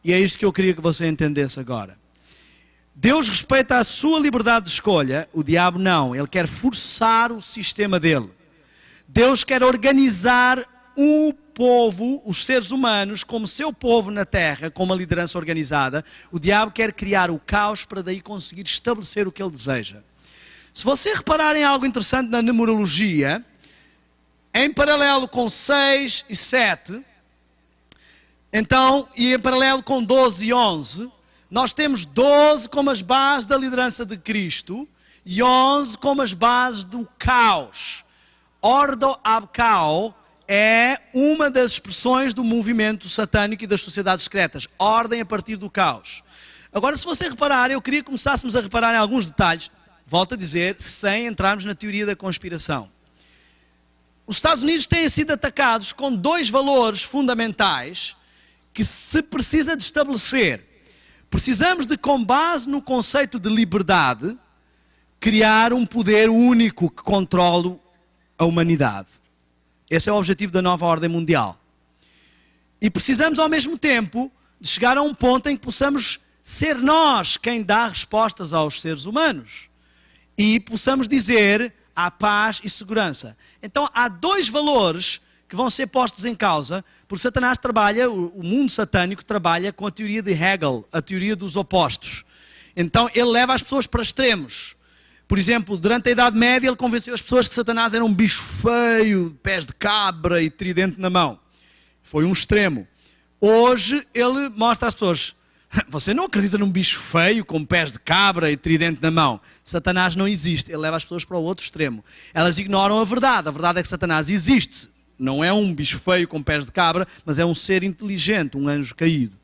E é isto que eu queria que você entendesse agora. Deus respeita a sua liberdade de escolha, o diabo não. Ele quer forçar o sistema dele. Deus quer organizar o povo, os seres humanos, como seu povo na terra, com uma liderança organizada. O diabo quer criar o caos para daí conseguir estabelecer o que ele deseja. Se você reparar em algo interessante na numerologia, em paralelo com 6 e 7, então, e em paralelo com 12 e 11, nós temos 12 como as bases da liderança de Cristo e 11 como as bases do caos. Ordo ab caos é uma das expressões do movimento satânico e das sociedades secretas. Ordem a partir do caos. Agora, se você reparar, eu queria que começássemos a reparar em alguns detalhes. Volto a dizer, sem entrarmos na teoria da conspiração. Os Estados Unidos têm sido atacados com 2 valores fundamentais que se precisa de estabelecer. Precisamos de, com base no conceito de liberdade, criar um poder único que controle a humanidade. Esse é o objetivo da nova ordem mundial. E precisamos, ao mesmo tempo, de chegar a um ponto em que possamos ser nós quem dá respostas aos seres humanos. E possamos dizer há paz e segurança. Então há 2 valores que vão ser postos em causa, porque Satanás trabalha, o mundo satânico trabalha com a teoria de Hegel, a teoria dos opostos. Então ele leva as pessoas para extremos. Por exemplo, durante a Idade Média ele convenceu as pessoas que Satanás era um bicho feio, pés de cabra e tridente na mão. Foi um extremo. Hoje ele mostra às pessoas: você não acredita num bicho feio com pés de cabra e tridente na mão? Satanás não existe. Ele leva as pessoas para o outro extremo. Elas ignoram a verdade. A verdade é que Satanás existe. Não é um bicho feio com pés de cabra, mas é um ser inteligente, um anjo caído.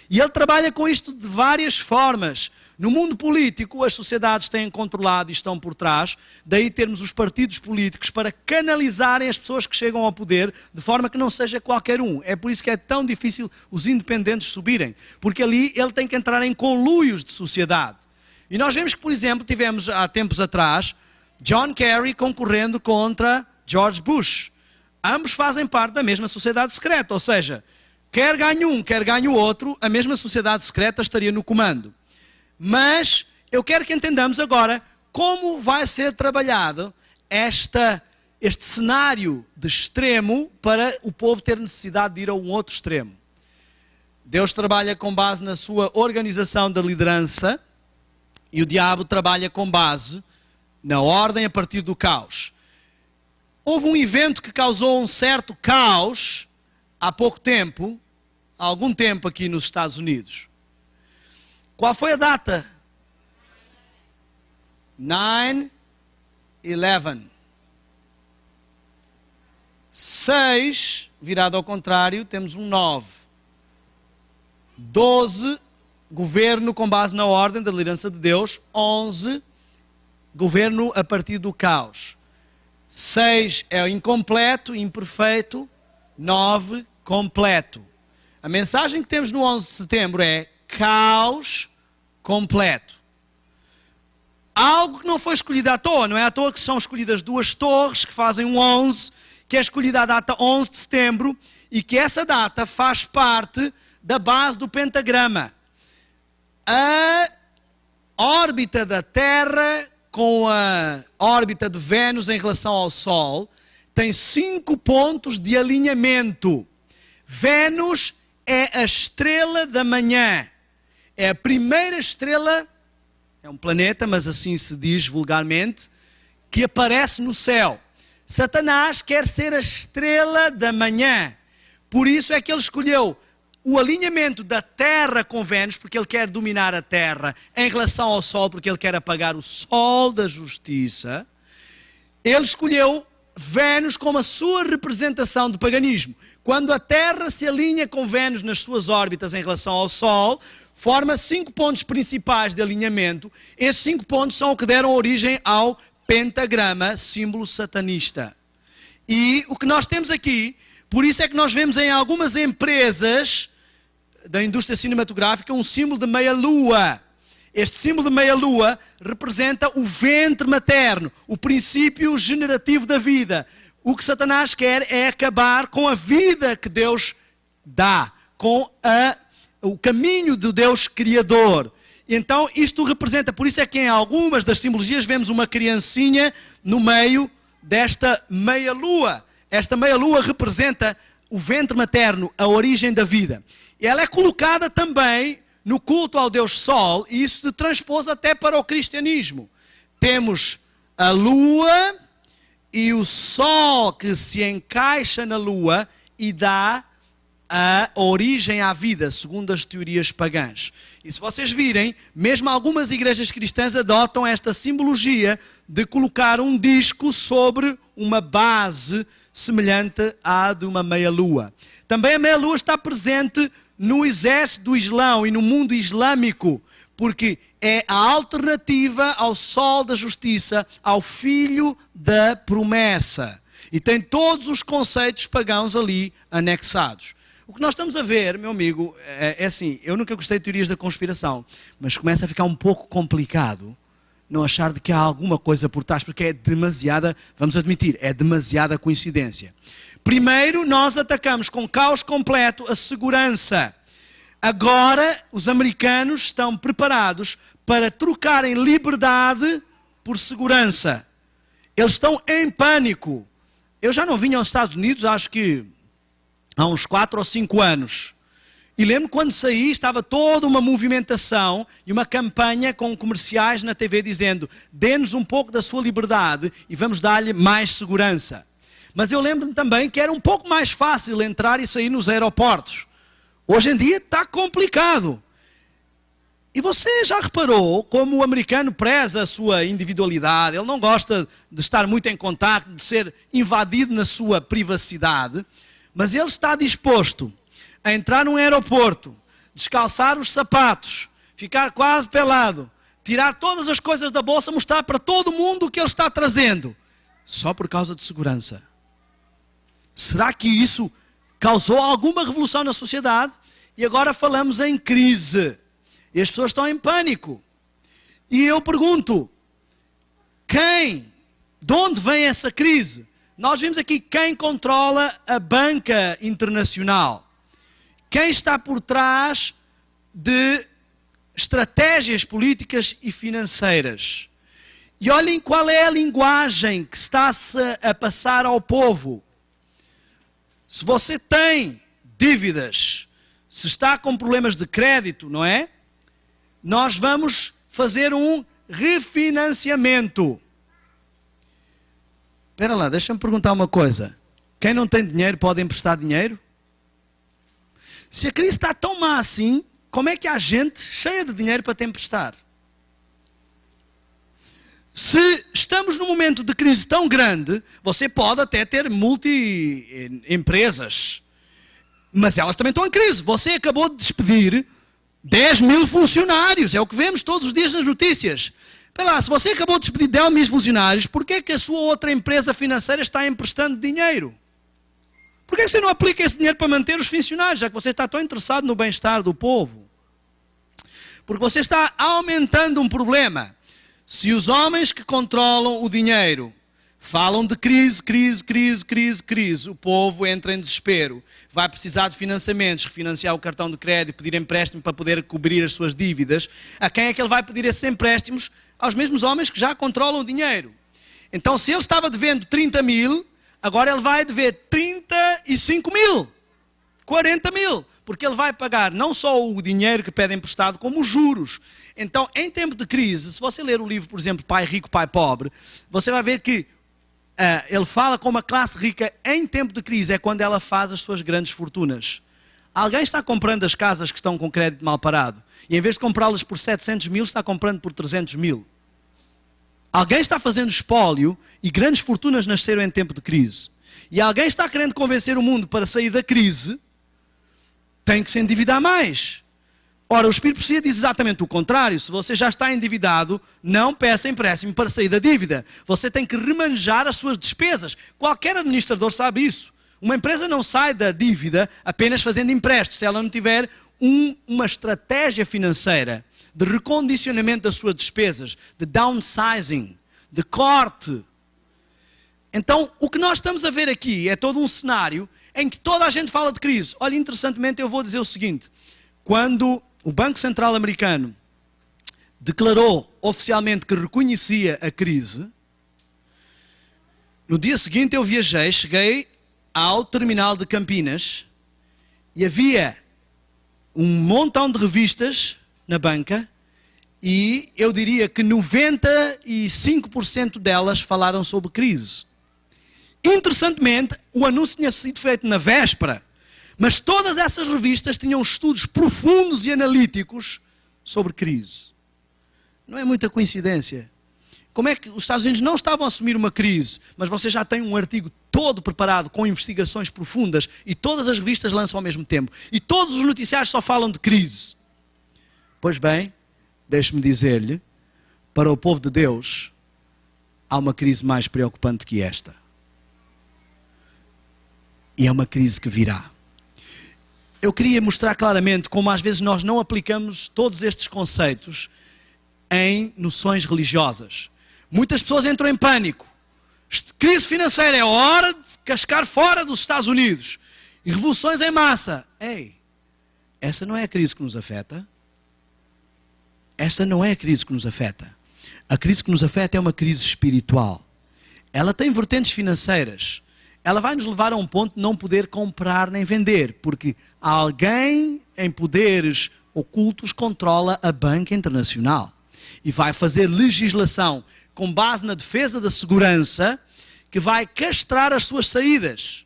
E ele trabalha com isto de várias formas. No mundo político, as sociedades têm controlado e estão por trás. Daí termos os partidos políticos para canalizarem as pessoas que chegam ao poder de forma que não seja qualquer um. É por isso que é tão difícil os independentes subirem. Porque ali ele tem que entrar em conluios de sociedade. E nós vemos que, por exemplo, tivemos há tempos atrás John Kerry concorrendo contra George Bush. Ambos fazem parte da mesma sociedade secreta. Ou seja, quer ganhe um, quer ganhe o outro, a mesma sociedade secreta estaria no comando. Mas eu quero que entendamos agora como vai ser trabalhado esta este cenário de extremo para o povo ter necessidade de ir a um outro extremo. Deus trabalha com base na sua organização da liderança e o diabo trabalha com base na ordem a partir do caos. Houve um evento que causou um certo caos há pouco tempo, há algum tempo aqui nos Estados Unidos. Qual foi a data? 9/11. 6, virado ao contrário, temos um 9. 12, governo com base na ordem da liderança de Deus. 11, governo a partir do caos. 6 é incompleto, imperfeito. 9, completo. A mensagem que temos no 11 de setembro é caos completo. Algo que não foi escolhido à toa, não é à toa que são escolhidas duas torres que fazem um 11, que é escolhida a data 11 de setembro e que essa data faz parte da base do pentagrama. A órbita da Terra com a órbita de Vênus em relação ao Sol tem 5 pontos de alinhamento. Vênus é a estrela da manhã. É a primeira estrela, é um planeta, mas assim se diz vulgarmente, que aparece no céu. Satanás quer ser a estrela da manhã. Por isso é que ele escolheu o alinhamento da Terra com Vênus, porque ele quer dominar a Terra, em relação ao Sol, porque ele quer apagar o Sol da justiça. Ele escolheu Vênus como a sua representação do paganismo. Quando a Terra se alinha com Vênus nas suas órbitas em relação ao Sol, forma 5 pontos principais de alinhamento. Esses 5 pontos são o que deram origem ao pentagrama, símbolo satanista. E o que nós temos aqui, por isso é que nós vemos em algumas empresas da indústria cinematográfica um símbolo de meia-lua. Este símbolo de meia-lua representa o ventre materno, o princípio generativo da vida. O que Satanás quer é acabar com a vida que Deus dá, com o caminho do Deus Criador. Então isto representa, por isso é que em algumas das simbologias vemos uma criancinha no meio desta meia-lua. Esta meia-lua representa o ventre materno, a origem da vida. Ela é colocada também no culto ao Deus Sol, e isso se transpôs até para o cristianismo. Temos a lua e o sol que se encaixa na lua e dá a origem à vida, segundo as teorias pagãs. E se vocês virem, mesmo algumas igrejas cristãs adotam esta simbologia de colocar um disco sobre uma base semelhante à de uma meia-lua. Também a meia-lua está presente no exército do Islão e no mundo islâmico, porque é a alternativa ao sol da justiça, ao filho da promessa. E tem todos os conceitos pagãos ali anexados. O que nós estamos a ver, meu amigo, é assim, eu nunca gostei de teorias da conspiração, mas começa a ficar um pouco complicado não achar de que há alguma coisa por trás, porque é demasiada, vamos admitir, é demasiada coincidência. Primeiro, nós atacamos com caos completo a segurança. Agora, os americanos estão preparados para trocarem liberdade por segurança. Eles estão em pânico. Eu já não vinha aos Estados Unidos, acho que há uns 4 ou 5 anos. E lembro quando saí, estava toda uma movimentação e uma campanha com comerciais na TV dizendo: dê-nos um pouco da sua liberdade e vamos dar-lhe mais segurança. Mas eu lembro-me também que era um pouco mais fácil entrar e sair nos aeroportos. Hoje em dia está complicado. E você já reparou como o americano preza a sua individualidade? Ele não gosta de estar muito em contacto, de ser invadido na sua privacidade, mas ele está disposto a entrar num aeroporto, descalçar os sapatos, ficar quase pelado, tirar todas as coisas da bolsa, mostrar para todo mundo o que ele está trazendo, só por causa de segurança. Será que isso causou alguma revolução na sociedade? E agora falamos em crise. E as pessoas estão em pânico. E eu pergunto, de onde vem essa crise? Nós vimos aqui quem controla a banca internacional. Quem está por trás de estratégias políticas e financeiras. E olhem qual é a linguagem que está-se a passar ao povo. Se você tem dívidas, se está com problemas de crédito, não é? Nós vamos fazer um refinanciamento. Espera lá, deixa-me perguntar uma coisa. Quem não tem dinheiro pode emprestar dinheiro? Se a crise está tão má assim, como é que há gente cheia de dinheiro para te emprestar? Se estamos num momento de crise tão grande, você pode até ter multi-empresas, mas elas também estão em crise. Você acabou de despedir 10 mil funcionários, é o que vemos todos os dias nas notícias. Espera lá, se você acabou de despedir 10 mil funcionários, por que é que a sua outra empresa financeira está emprestando dinheiro? Por que você não aplica esse dinheiro para manter os funcionários, já que você está tão interessado no bem-estar do povo? Porque você está aumentando um problema. Se os homens que controlam o dinheiro falam de crise, o povo entra em desespero. Vai precisar de financiamentos, refinanciar o cartão de crédito, pedir empréstimo para poder cobrir as suas dívidas. A quem é que ele vai pedir esses empréstimos? Aos mesmos homens que já controlam o dinheiro. Então, se ele estava devendo 30 mil, agora ele vai dever 35 mil, 40 mil. Porque ele vai pagar não só o dinheiro que pede emprestado, como os juros. Então, em tempo de crise, se você ler o livro, por exemplo, Pai Rico, Pai Pobre, você vai ver que ele fala como a classe rica, em tempo de crise, é quando ela faz as suas grandes fortunas. Alguém está comprando as casas que estão com crédito mal parado, e em vez de comprá-las por 700 mil, está comprando por 300 mil. Alguém está fazendo espólio, e grandes fortunas nasceram em tempo de crise. E alguém está querendo convencer o mundo para sair da crise, tem que se endividar mais. Ora, o Espírito Profecia diz exatamente o contrário. Se você já está endividado, não peça empréstimo para sair da dívida. Você tem que remanejar as suas despesas. Qualquer administrador sabe isso. Uma empresa não sai da dívida apenas fazendo empréstimos, se ela não tiver uma estratégia financeira de recondicionamento das suas despesas, de downsizing, de corte. Então, o que nós estamos a ver aqui é todo um cenário em que toda a gente fala de crise. Olha, interessantemente, eu vou dizer o seguinte. Quando o Banco Central Americano declarou oficialmente que reconhecia a crise, no dia seguinte eu viajei, cheguei ao terminal de Campinas e havia um montão de revistas na banca e eu diria que 95% delas falaram sobre crise. Interessantemente, o anúncio tinha sido feito na véspera, mas todas essas revistas tinham estudos profundos e analíticos sobre crise. Não é muita coincidência. Como é que os Estados Unidos não estavam a assumir uma crise, mas você já tem um artigo todo preparado com investigações profundas e todas as revistas lançam ao mesmo tempo e todos os noticiários só falam de crise? Pois bem, deixe-me dizer-lhe, para o povo de Deus, há uma crise mais preocupante que esta. E é uma crise que virá. Eu queria mostrar claramente como às vezes nós não aplicamos todos estes conceitos em noções religiosas. Muitas pessoas entram em pânico. Crise financeira, é hora de cascar fora dos Estados Unidos. E revoluções em massa. Ei, essa não é a crise que nos afeta. Esta não é a crise que nos afeta. A crise que nos afeta é uma crise espiritual. Ela tem vertentes financeiras. Ela vai nos levar a um ponto de não poder comprar nem vender, porque alguém em poderes ocultos controla a banca internacional e vai fazer legislação com base na defesa da segurança que vai castrar as suas saídas.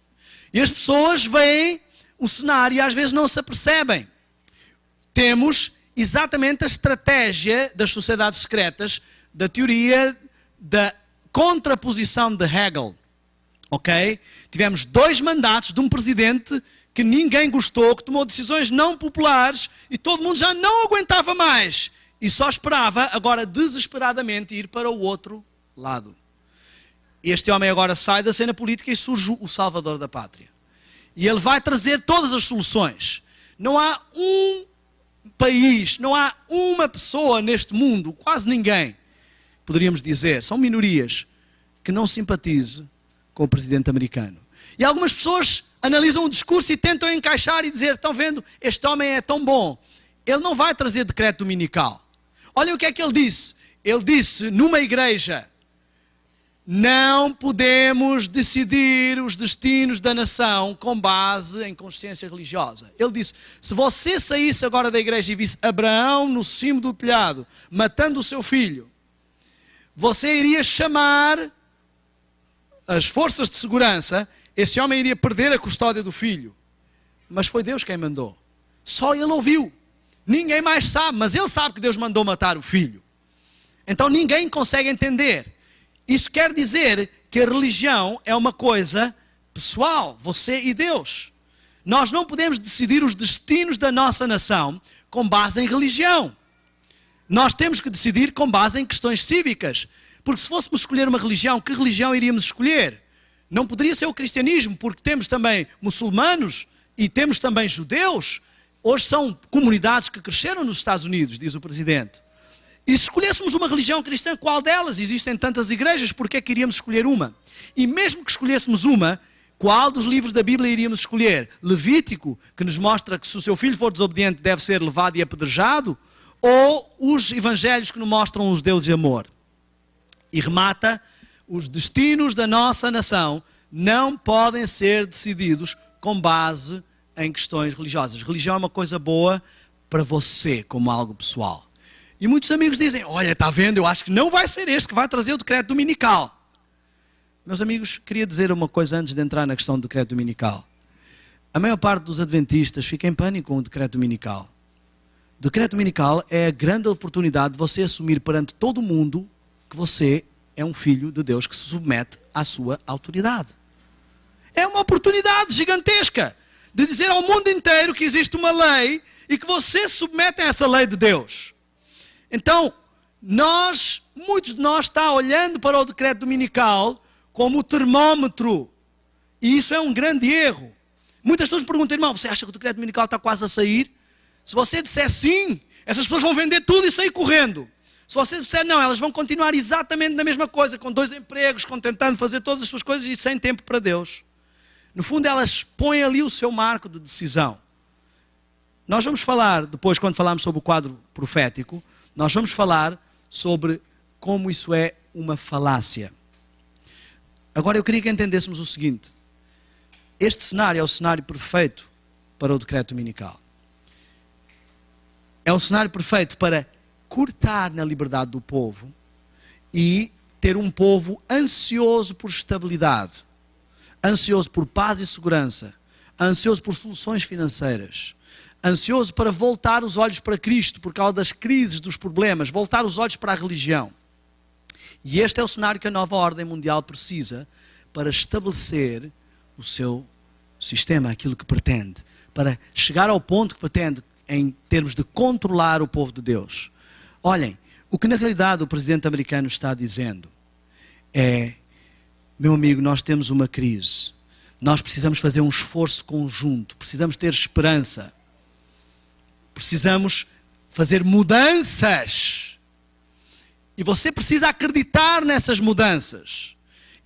E as pessoas veem o cenário e às vezes não se apercebem. Temos exatamente a estratégia das sociedades secretas, da teoria da contraposição de Hegel. Ok? Tivemos 2 mandatos de um presidente que ninguém gostou, que tomou decisões não populares e todo mundo já não aguentava mais. E só esperava, agora desesperadamente, ir para o outro lado. Este homem agora sai da cena política e surge o salvador da pátria. E ele vai trazer todas as soluções. Não há um país, não há uma pessoa neste mundo, quase ninguém, poderíamos dizer, são minorias, que não simpatize com o presidente americano. E algumas pessoas analisam o discurso e tentam encaixar e dizer, estão vendo, este homem é tão bom, ele não vai trazer decreto dominical. Olha o que é que ele disse, Ele disse numa igreja: não podemos decidir os destinos da nação com base em consciência religiosa. Ele disse: se você saísse agora da igreja e visse Abraão no cimo do telhado, matando o seu filho, você iria chamar as forças de segurança, esse homem iria perder a custódia do filho. Mas foi Deus quem mandou. Só ele ouviu. Ninguém mais sabe, mas ele sabe que Deus mandou matar o filho. Então ninguém consegue entender. Isso quer dizer que a religião é uma coisa pessoal, você e Deus. Nós não podemos decidir os destinos da nossa nação com base em religião. Nós temos que decidir com base em questões cívicas. Porque se fôssemos escolher uma religião, que religião iríamos escolher? Não poderia ser o cristianismo, porque temos também muçulmanos e temos também judeus. Hoje são comunidades que cresceram nos Estados Unidos, diz o presidente. E se escolhêssemos uma religião cristã, qual delas? Existem tantas igrejas, por que é que iríamos escolher uma? E mesmo que escolhêssemos uma, qual dos livros da Bíblia iríamos escolher? Levítico, que nos mostra que se o seu filho for desobediente deve ser levado e apedrejado? Ou os evangelhos que nos mostram os deuses de amor? E remata: os destinos da nossa nação não podem ser decididos com base em questões religiosas. Religião é uma coisa boa para você, como algo pessoal. E muitos amigos dizem: olha, está vendo, eu acho que não vai ser este que vai trazer o decreto dominical. Meus amigos, queria dizer uma coisa antes de entrar na questão do decreto dominical. A maior parte dos adventistas fica em pânico com o decreto dominical. O decreto dominical é a grande oportunidade de você assumir perante todo o mundo que você é um filho de Deus que se submete à sua autoridade. É uma oportunidade gigantesca de dizer ao mundo inteiro que existe uma lei e que você se submete a essa lei de Deus. Então, muitos de nós está olhando para o decreto dominical como o termómetro. E isso é um grande erro. Muitas pessoas me perguntam: irmão, você acha que o decreto dominical está quase a sair? Se você disser sim, essas pessoas vão vender tudo e sair correndo. Se você disser não, elas vão continuar exatamente na mesma coisa, com 2 empregos, tentando fazer todas as suas coisas e sem tempo para Deus. No fundo, elas põem ali o seu marco de decisão. Nós vamos falar, depois, quando falarmos sobre o quadro profético, nós vamos falar sobre como isso é uma falácia. Agora, eu queria que entendêssemos o seguinte: este cenário é o cenário perfeito para o decreto dominical. É o cenário perfeito para cortar na liberdade do povo e ter um povo ansioso por estabilidade, ansioso por paz e segurança, ansioso por soluções financeiras, ansioso para voltar os olhos para Cristo por causa das crises, dos problemas, voltar os olhos para a religião. E este é o cenário que a nova ordem mundial precisa para estabelecer o seu sistema, aquilo que pretende, para chegar ao ponto que pretende em termos de controlar o povo de Deus. Olhem, o que na realidade o presidente americano está dizendo é: meu amigo, nós temos uma crise, nós precisamos fazer um esforço conjunto, precisamos ter esperança, precisamos fazer mudanças. E você precisa acreditar nessas mudanças.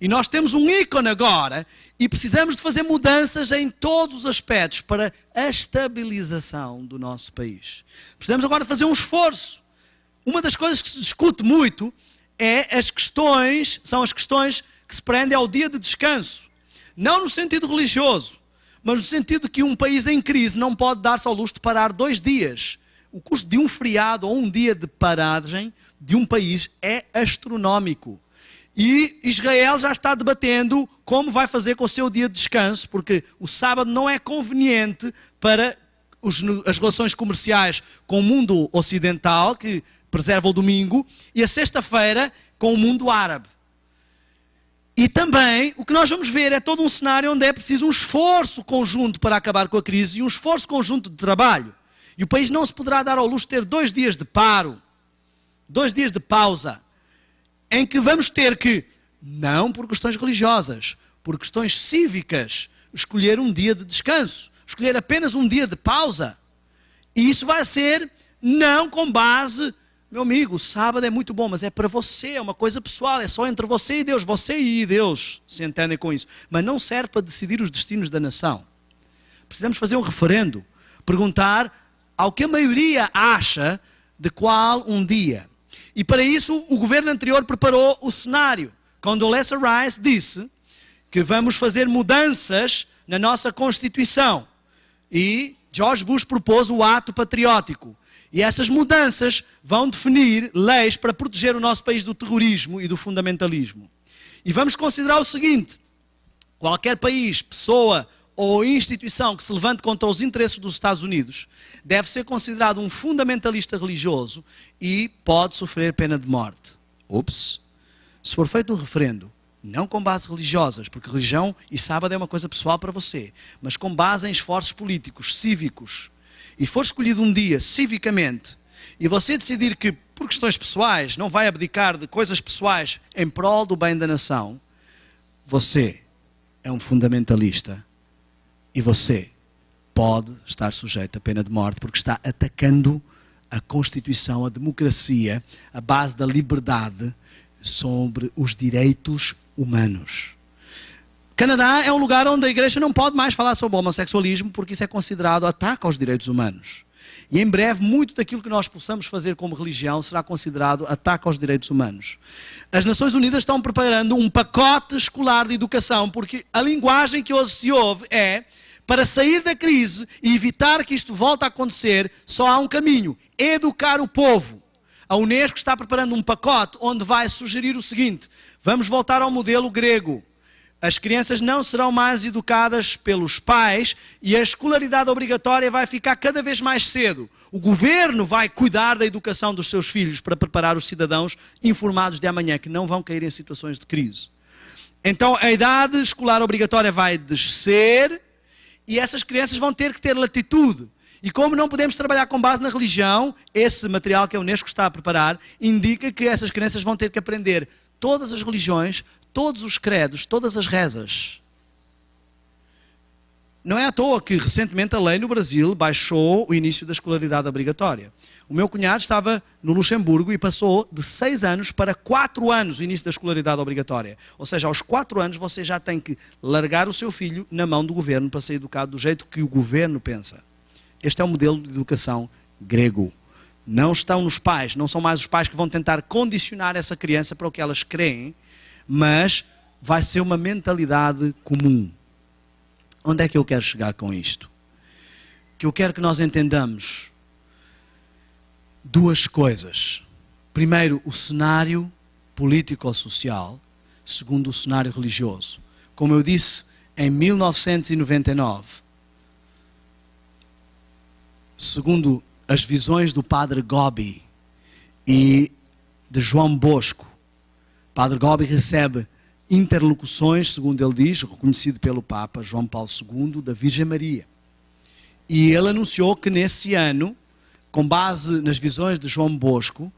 E nós temos um ícone agora e precisamos de fazer mudanças em todos os aspectos para a estabilização do nosso país. Precisamos agora fazer um esforço. Uma das coisas que se discute muito são as questões que se prendem ao dia de descanso. Não no sentido religioso, mas no sentido de que um país em crise não pode dar-se ao luxo de parar 2 dias. O custo de um feriado ou um dia de paragem de um país é astronómico. E Israel já está debatendo como vai fazer com o seu dia de descanso, porque o sábado não é conveniente para as relações comerciais com o mundo ocidental, que preserva o domingo, e a sexta-feira com o mundo árabe. E também o que nós vamos ver é todo um cenário onde é preciso um esforço conjunto para acabar com a crise e um esforço conjunto de trabalho. E o país não se poderá dar ao luxo de ter 2 dias de paro, 2 dias de pausa, em que vamos ter que, não por questões religiosas, por questões cívicas, escolher um dia de descanso, escolher apenas um dia de pausa. E isso vai ser não com base, meu amigo, o sábado é muito bom, mas é para você, é uma coisa pessoal, é só entre você e Deus se entendem com isso. Mas não serve para decidir os destinos da nação. Precisamos fazer um referendo, perguntar ao que a maioria acha de qual um dia. E para isso o governo anterior preparou o cenário. Condoleezza Rice disse que vamos fazer mudanças na nossa Constituição. E George Bush propôs o ato patriótico. E essas mudanças vão definir leis para proteger o nosso país do terrorismo e do fundamentalismo. E vamos considerar o seguinte: qualquer país, pessoa ou instituição que se levante contra os interesses dos Estados Unidos deve ser considerado um fundamentalista religioso e pode sofrer pena de morte. Ups! Se for feito um referendo, não com bases religiosas, porque religião e sábado é uma coisa pessoal para você, mas com base em esforços políticos, cívicos, e for escolhido um dia civicamente, e você decidir que, por questões pessoais, não vai abdicar de coisas pessoais em prol do bem da nação, você é um fundamentalista e você pode estar sujeito à pena de morte porque está atacando a Constituição, a democracia, a base da liberdade sobre os direitos humanos. Canadá é um lugar onde a igreja não pode mais falar sobre o homossexualismo porque isso é considerado ataque aos direitos humanos. E em breve, muito daquilo que nós possamos fazer como religião será considerado ataque aos direitos humanos. As Nações Unidas estão preparando um pacote escolar de educação, porque a linguagem que hoje se ouve é: para sair da crise e evitar que isto volte a acontecer, só há um caminho: educar o povo. A Unesco está preparando um pacote onde vai sugerir o seguinte: vamos voltar ao modelo grego. As crianças não serão mais educadas pelos pais e a escolaridade obrigatória vai ficar cada vez mais cedo. O governo vai cuidar da educação dos seus filhos para preparar os cidadãos informados de amanhã, que não vão cair em situações de crise. Então a idade escolar obrigatória vai descer e essas crianças vão ter que ter latitude. E como não podemos trabalhar com base na religião, esse material que a Unesco está a preparar indica que essas crianças vão ter que aprender todas as religiões, todos os credos, todas as rezas. Não é à toa que recentemente a lei no Brasil baixou o início da escolaridade obrigatória. O meu cunhado estava no Luxemburgo e passou de 6 anos para 4 anos o início da escolaridade obrigatória. Ou seja, aos 4 anos você já tem que largar o seu filho na mão do governo para ser educado do jeito que o governo pensa. Este é o modelo de educação grego. Não estão nos pais, não são mais os pais que vão tentar condicionar essa criança para o que elas creem, mas vai ser uma mentalidade comum. Onde é que eu quero chegar com isto? Que eu quero que nós entendamos duas coisas. Primeiro, o cenário político-social. Segundo, o cenário religioso. Como eu disse, em 1999, segundo as visões do Padre Gobi e de João Bosco, Padre Gobi recebe interlocuções, segundo ele diz, reconhecido pelo Papa João Paulo II, da Virgem Maria. E ele anunciou que nesse ano, com base nas visões de João Bosco,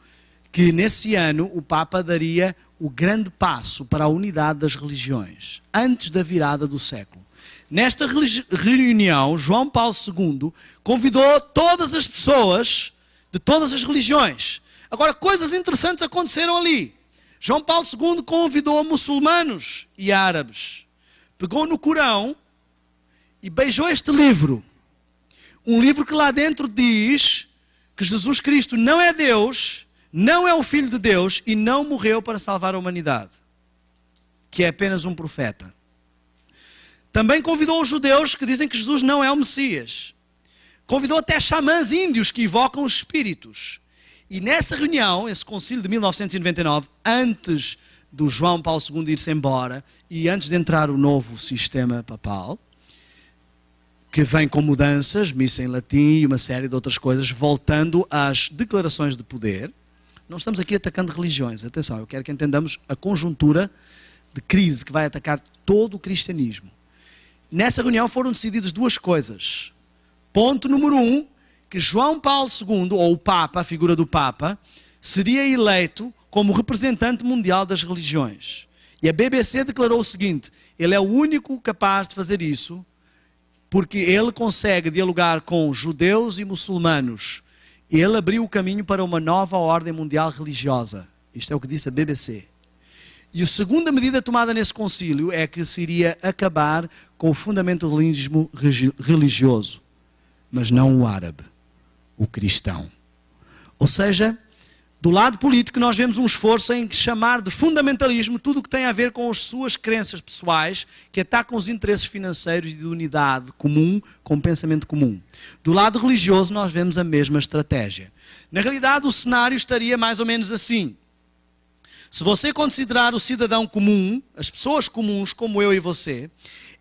que nesse ano o Papa daria o grande passo para a unidade das religiões, antes da virada do século. Nesta reunião, João Paulo II convidou todas as pessoas de todas as religiões. Agora, coisas interessantes aconteceram ali. João Paulo II convidou muçulmanos e árabes. Pegou no Corão e beijou este livro. Um livro que lá dentro diz que Jesus Cristo não é Deus, não é o Filho de Deus e não morreu para salvar a humanidade. Que é apenas um profeta. Também convidou os judeus que dizem que Jesus não é o Messias. Convidou até xamãs índios que evocam os espíritos. E nessa reunião, esse concílio de 1999, antes do João Paulo II ir-se embora e antes de entrar o novo sistema papal, que vem com mudanças, missa em latim e uma série de outras coisas, voltando às declarações de poder. Não estamos aqui atacando religiões, atenção, eu quero que entendamos a conjuntura de crise que vai atacar todo o cristianismo. Nessa reunião foram decididas duas coisas. Ponto número 1, que João Paulo II, ou o Papa, a figura do Papa, seria eleito como representante mundial das religiões. E a BBC declarou o seguinte: ele é o único capaz de fazer isso, porque ele consegue dialogar com judeus e muçulmanos. Ele abriu o caminho para uma nova ordem mundial religiosa. Isto é o que disse a BBC. E a segunda medida tomada nesse concílio é que se iria acabar com o fundamentalismo religioso, mas não o árabe, o cristão. Ou seja, Do lado político, nós vemos um esforço em chamar de fundamentalismo tudo o que tem a ver com as suas crenças pessoais, que atacam os interesses financeiros e de unidade comum, com um pensamento comum. Do lado religioso, nós vemos a mesma estratégia. Na realidade, o cenário estaria mais ou menos assim. Se você considerar o cidadão comum, as pessoas comuns, como eu e você,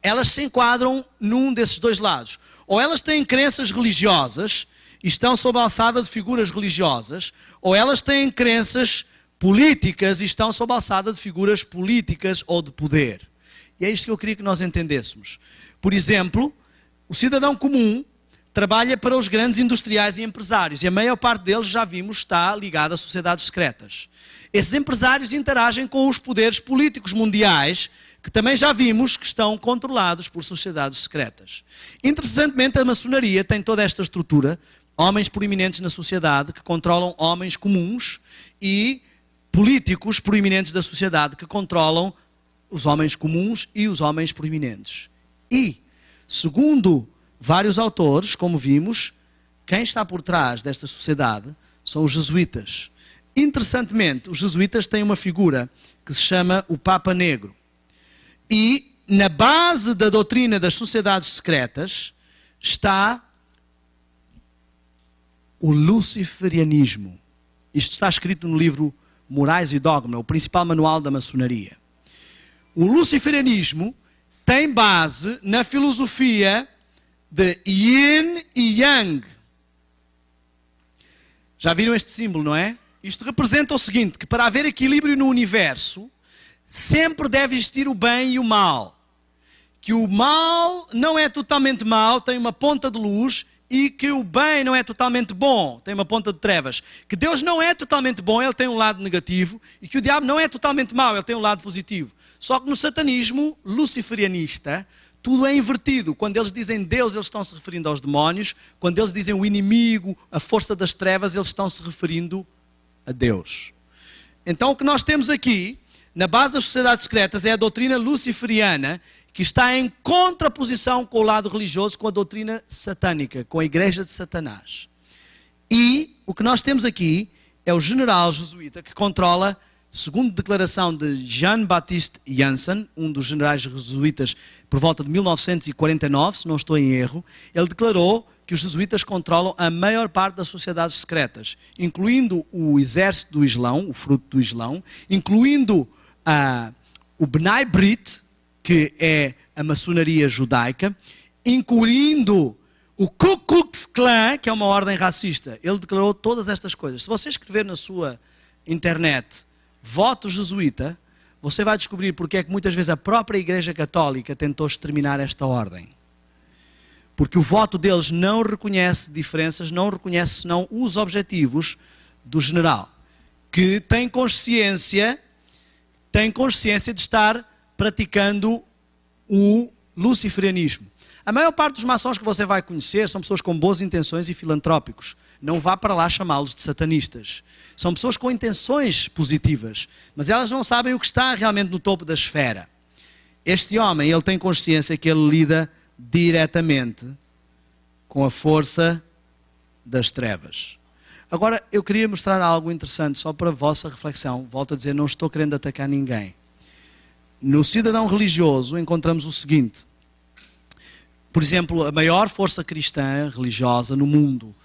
elas se enquadram num desses dois lados. Ou elas têm crenças religiosas, e estão sob a alçada de figuras religiosas, ou elas têm crenças políticas e estão sob a alçada de figuras políticas ou de poder. E é isto que eu queria que nós entendêssemos. Por exemplo, o cidadão comum trabalha para os grandes industriais e empresários, e a maior parte deles, já vimos, está ligada a sociedades secretas. Esses empresários interagem com os poderes políticos mundiais, que também já vimos que estão controlados por sociedades secretas. Interessantemente, a maçonaria tem toda esta estrutura, homens proeminentes na sociedade que controlam homens comuns e políticos proeminentes da sociedade que controlam os homens comuns e os homens proeminentes. E, segundo vários autores, como vimos, quem está por trás desta sociedade são os jesuítas. Interessantemente, os jesuítas têm uma figura que se chama o Papa Negro. E, na base da doutrina das sociedades secretas, está o luciferianismo. Isto está escrito no livro Morais e Dogma, o principal manual da maçonaria. O luciferianismo tem base na filosofia de Yin e Yang. Já viram este símbolo, não é? Isto representa o seguinte, que para haver equilíbrio no universo, sempre deve existir o bem e o mal. Que o mal não é totalmente mau, tem uma ponta de luz, e que o bem não é totalmente bom, tem uma ponta de trevas. Que Deus não é totalmente bom, ele tem um lado negativo, e que o diabo não é totalmente mau, ele tem um lado positivo. Só que no satanismo luciferianista, tudo é invertido. Quando eles dizem Deus, eles estão se referindo aos demónios. Quando eles dizem o inimigo, a força das trevas, eles estão se referindo a Deus. Então o que nós temos aqui, na base das sociedades secretas, é a doutrina luciferiana, que está em contraposição com o lado religioso, com a doutrina satânica, com a igreja de Satanás. E o que nós temos aqui é o general jesuíta que controla, segundo declaração de Jean-Baptiste Janssen, um dos generais jesuítas por volta de 1949, se não estou em erro, ele declarou que os jesuítas controlam a maior parte das sociedades secretas, incluindo o exército do Islão, o fruto do Islão, incluindo o B'nai B'rith, que é a maçonaria judaica, incluindo o Ku Klux Klan, que é uma ordem racista. Ele declarou todas estas coisas. Se você escrever na sua internet voto jesuíta, você vai descobrir porque é que muitas vezes a própria Igreja Católica tentou exterminar esta ordem. Porque o voto deles não reconhece diferenças, não reconhece senão os objetivos do general, que tem consciência de estar praticando o luciferianismo. A maior parte dos maçons que você vai conhecer são pessoas com boas intenções e filantrópicos. Não vá para lá chamá-los de satanistas. São pessoas com intenções positivas, mas elas não sabem o que está realmente no topo da esfera. Este homem, ele tem consciência que ele lida diretamente com a força das trevas. Agora, eu queria mostrar algo interessante, só para a vossa reflexão. Volto a dizer, não estou querendo atacar ninguém. No cidadão religioso encontramos o seguinte. Por exemplo, a maior força cristã religiosa no mundo,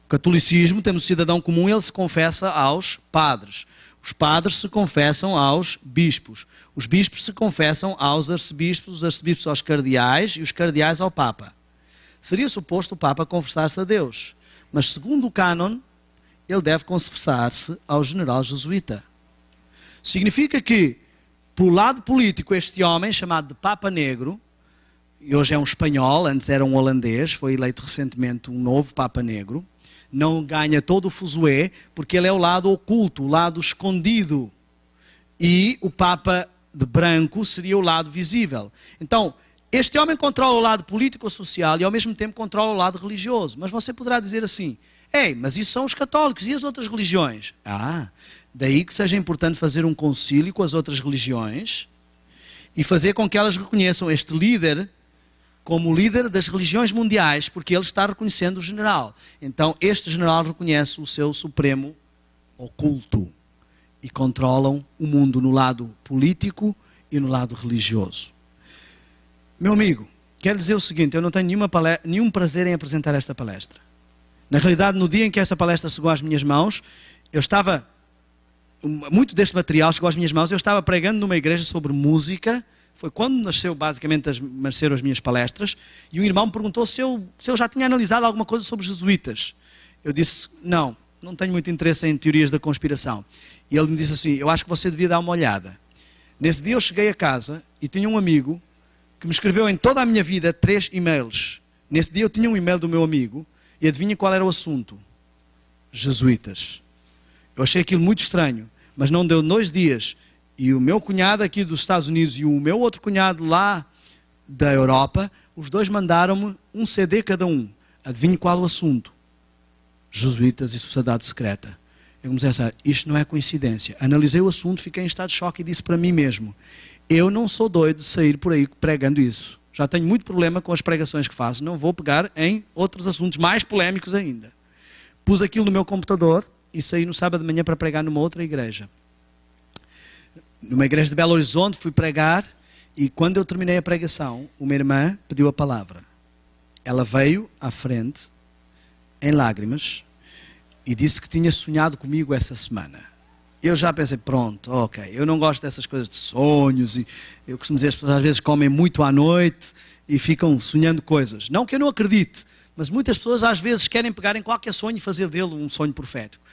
o catolicismo, temos o cidadão comum, ele se confessa aos padres. Os padres se confessam aos bispos. Os bispos se confessam aos arcebispos, os arcebispos aos cardeais e os cardeais ao Papa. Seria suposto o Papa confessar-se a Deus. Mas segundo o cânon, ele deve confessar-se ao general jesuíta. Significa que, pelo lado político, este homem, chamado de Papa Negro, e hoje é um espanhol, antes era um holandês, foi eleito recentemente um novo Papa Negro, não ganha todo o fuzuê, porque ele é o lado oculto, o lado escondido. E o Papa de branco seria o lado visível. Então, este homem controla o lado político-social e ao mesmo tempo controla o lado religioso. Mas você poderá dizer assim, ei, mas isso são os católicos e as outras religiões? Daí que seja importante fazer um concílio com as outras religiões e fazer com que elas reconheçam este líder como líder das religiões mundiais, porque ele está reconhecendo o general. Então, este general reconhece o seu supremo oculto e controlam o mundo no lado político e no lado religioso. Meu amigo, quero dizer o seguinte, eu não tenho nenhum prazer em apresentar esta palestra. Na realidade, no dia em que essa palestra chegou às minhas mãos, muito deste material chegou às minhas mãos, eu estava pregando numa igreja sobre música, foi quando nasceram as minhas palestras, e um irmão me perguntou se eu já tinha analisado alguma coisa sobre os jesuítas. Eu disse, não tenho muito interesse em teorias da conspiração. E ele me disse assim, eu acho que você devia dar uma olhada. Nesse dia eu cheguei a casa e tinha um amigo que me escreveu em toda a minha vida 3 e-mails. Nesse dia eu tinha um e-mail do meu amigo e adivinha qual era o assunto? Jesuítas. Eu achei aquilo muito estranho, mas não deu 2 dias. E o meu cunhado aqui dos Estados Unidos e o meu outro cunhado lá da Europa, os dois mandaram-me um CD cada um. Adivinhe qual o assunto? Jesuítas e Sociedade Secreta. Eu comecei a pensar, isto não é coincidência. Analisei o assunto, fiquei em estado de choque e disse para mim mesmo, eu não sou doido de sair por aí pregando isso. Já tenho muito problema com as pregações que faço, não vou pegar em outros assuntos mais polémicos ainda. Pus aquilo no meu computador e saí no sábado de manhã para pregar numa outra igreja. Numa igreja de Belo Horizonte, fui pregar e quando eu terminei a pregação, uma irmã pediu a palavra. Ela veio à frente, em lágrimas, e disse que tinha sonhado comigo essa semana. Eu já pensei, pronto, ok, eu não gosto dessas coisas de sonhos, e eu costumo dizer, as pessoas às vezes comem muito à noite e ficam sonhando coisas. Não que eu não acredite, mas muitas pessoas às vezes querem pegar em qualquer sonho e fazer dele um sonho profético.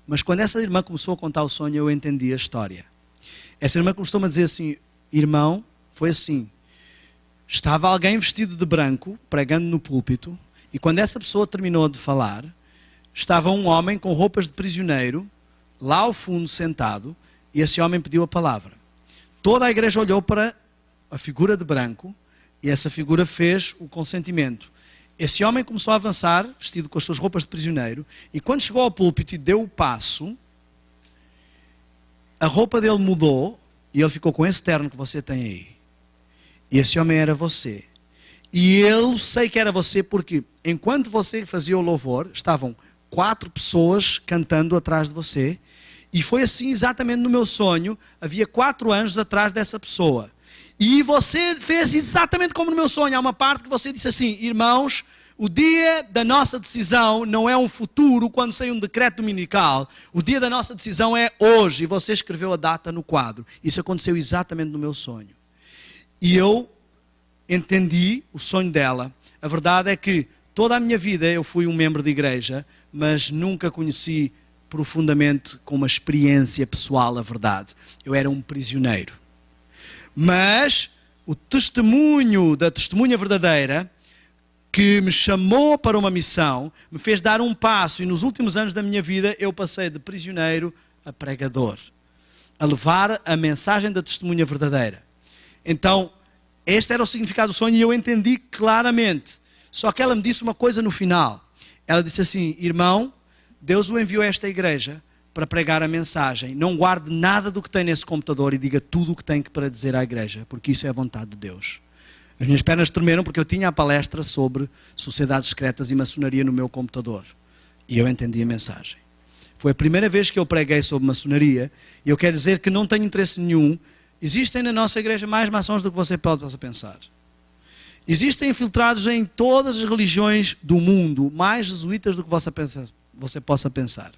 Mas quando essa irmã começou a contar o sonho, eu entendi a história. Essa irmã começou-me a dizer assim, irmão, foi assim, estava alguém vestido de branco, pregando no púlpito, e quando essa pessoa terminou de falar, estava um homem com roupas de prisioneiro, lá ao fundo sentado, e esse homem pediu a palavra. Toda a igreja olhou para a figura de branco, e essa figura fez o consentimento. Esse homem começou a avançar, vestido com as suas roupas de prisioneiro, e quando chegou ao púlpito e deu o passo, a roupa dele mudou, e ele ficou com esse terno que você tem aí. E esse homem era você. E eu sei que era você porque, enquanto você fazia o louvor, estavam 4 pessoas cantando atrás de você. E foi assim exatamente no meu sonho. Havia 4 anjos atrás dessa pessoa. E você fez exatamente como no meu sonho. Há uma parte que você disse assim, irmãos, o dia da nossa decisão não é um futuro quando sai um decreto dominical. O dia da nossa decisão é hoje. E você escreveu a data no quadro. Isso aconteceu exatamente no meu sonho. E eu entendi o sonho dela. A verdade é que toda a minha vida eu fui um membro de igreja, mas nunca conheci profundamente com uma experiência pessoal a verdade. Eu era um prisioneiro. Mas o testemunho da testemunha verdadeira que me chamou para uma missão, me fez dar um passo e nos últimos anos da minha vida eu passei de prisioneiro a pregador, a levar a mensagem da testemunha verdadeira. Então, este era o significado do sonho e eu entendi claramente. Só que ela me disse uma coisa no final. Ela disse assim, irmão, Deus o enviou a esta igreja para pregar a mensagem. Não guarde nada do que tem nesse computador e diga tudo o que tem para dizer à igreja, porque isso é a vontade de Deus. As minhas pernas tremeram porque eu tinha a palestra sobre sociedades secretas e maçonaria no meu computador. E eu entendi a mensagem. Foi a primeira vez que eu preguei sobre maçonaria e eu quero dizer que não tenho interesse nenhum. Existem na nossa igreja mais maçons do que você possa pensar. Existem infiltrados em todas as religiões do mundo, mais jesuítas do que você possa pensar.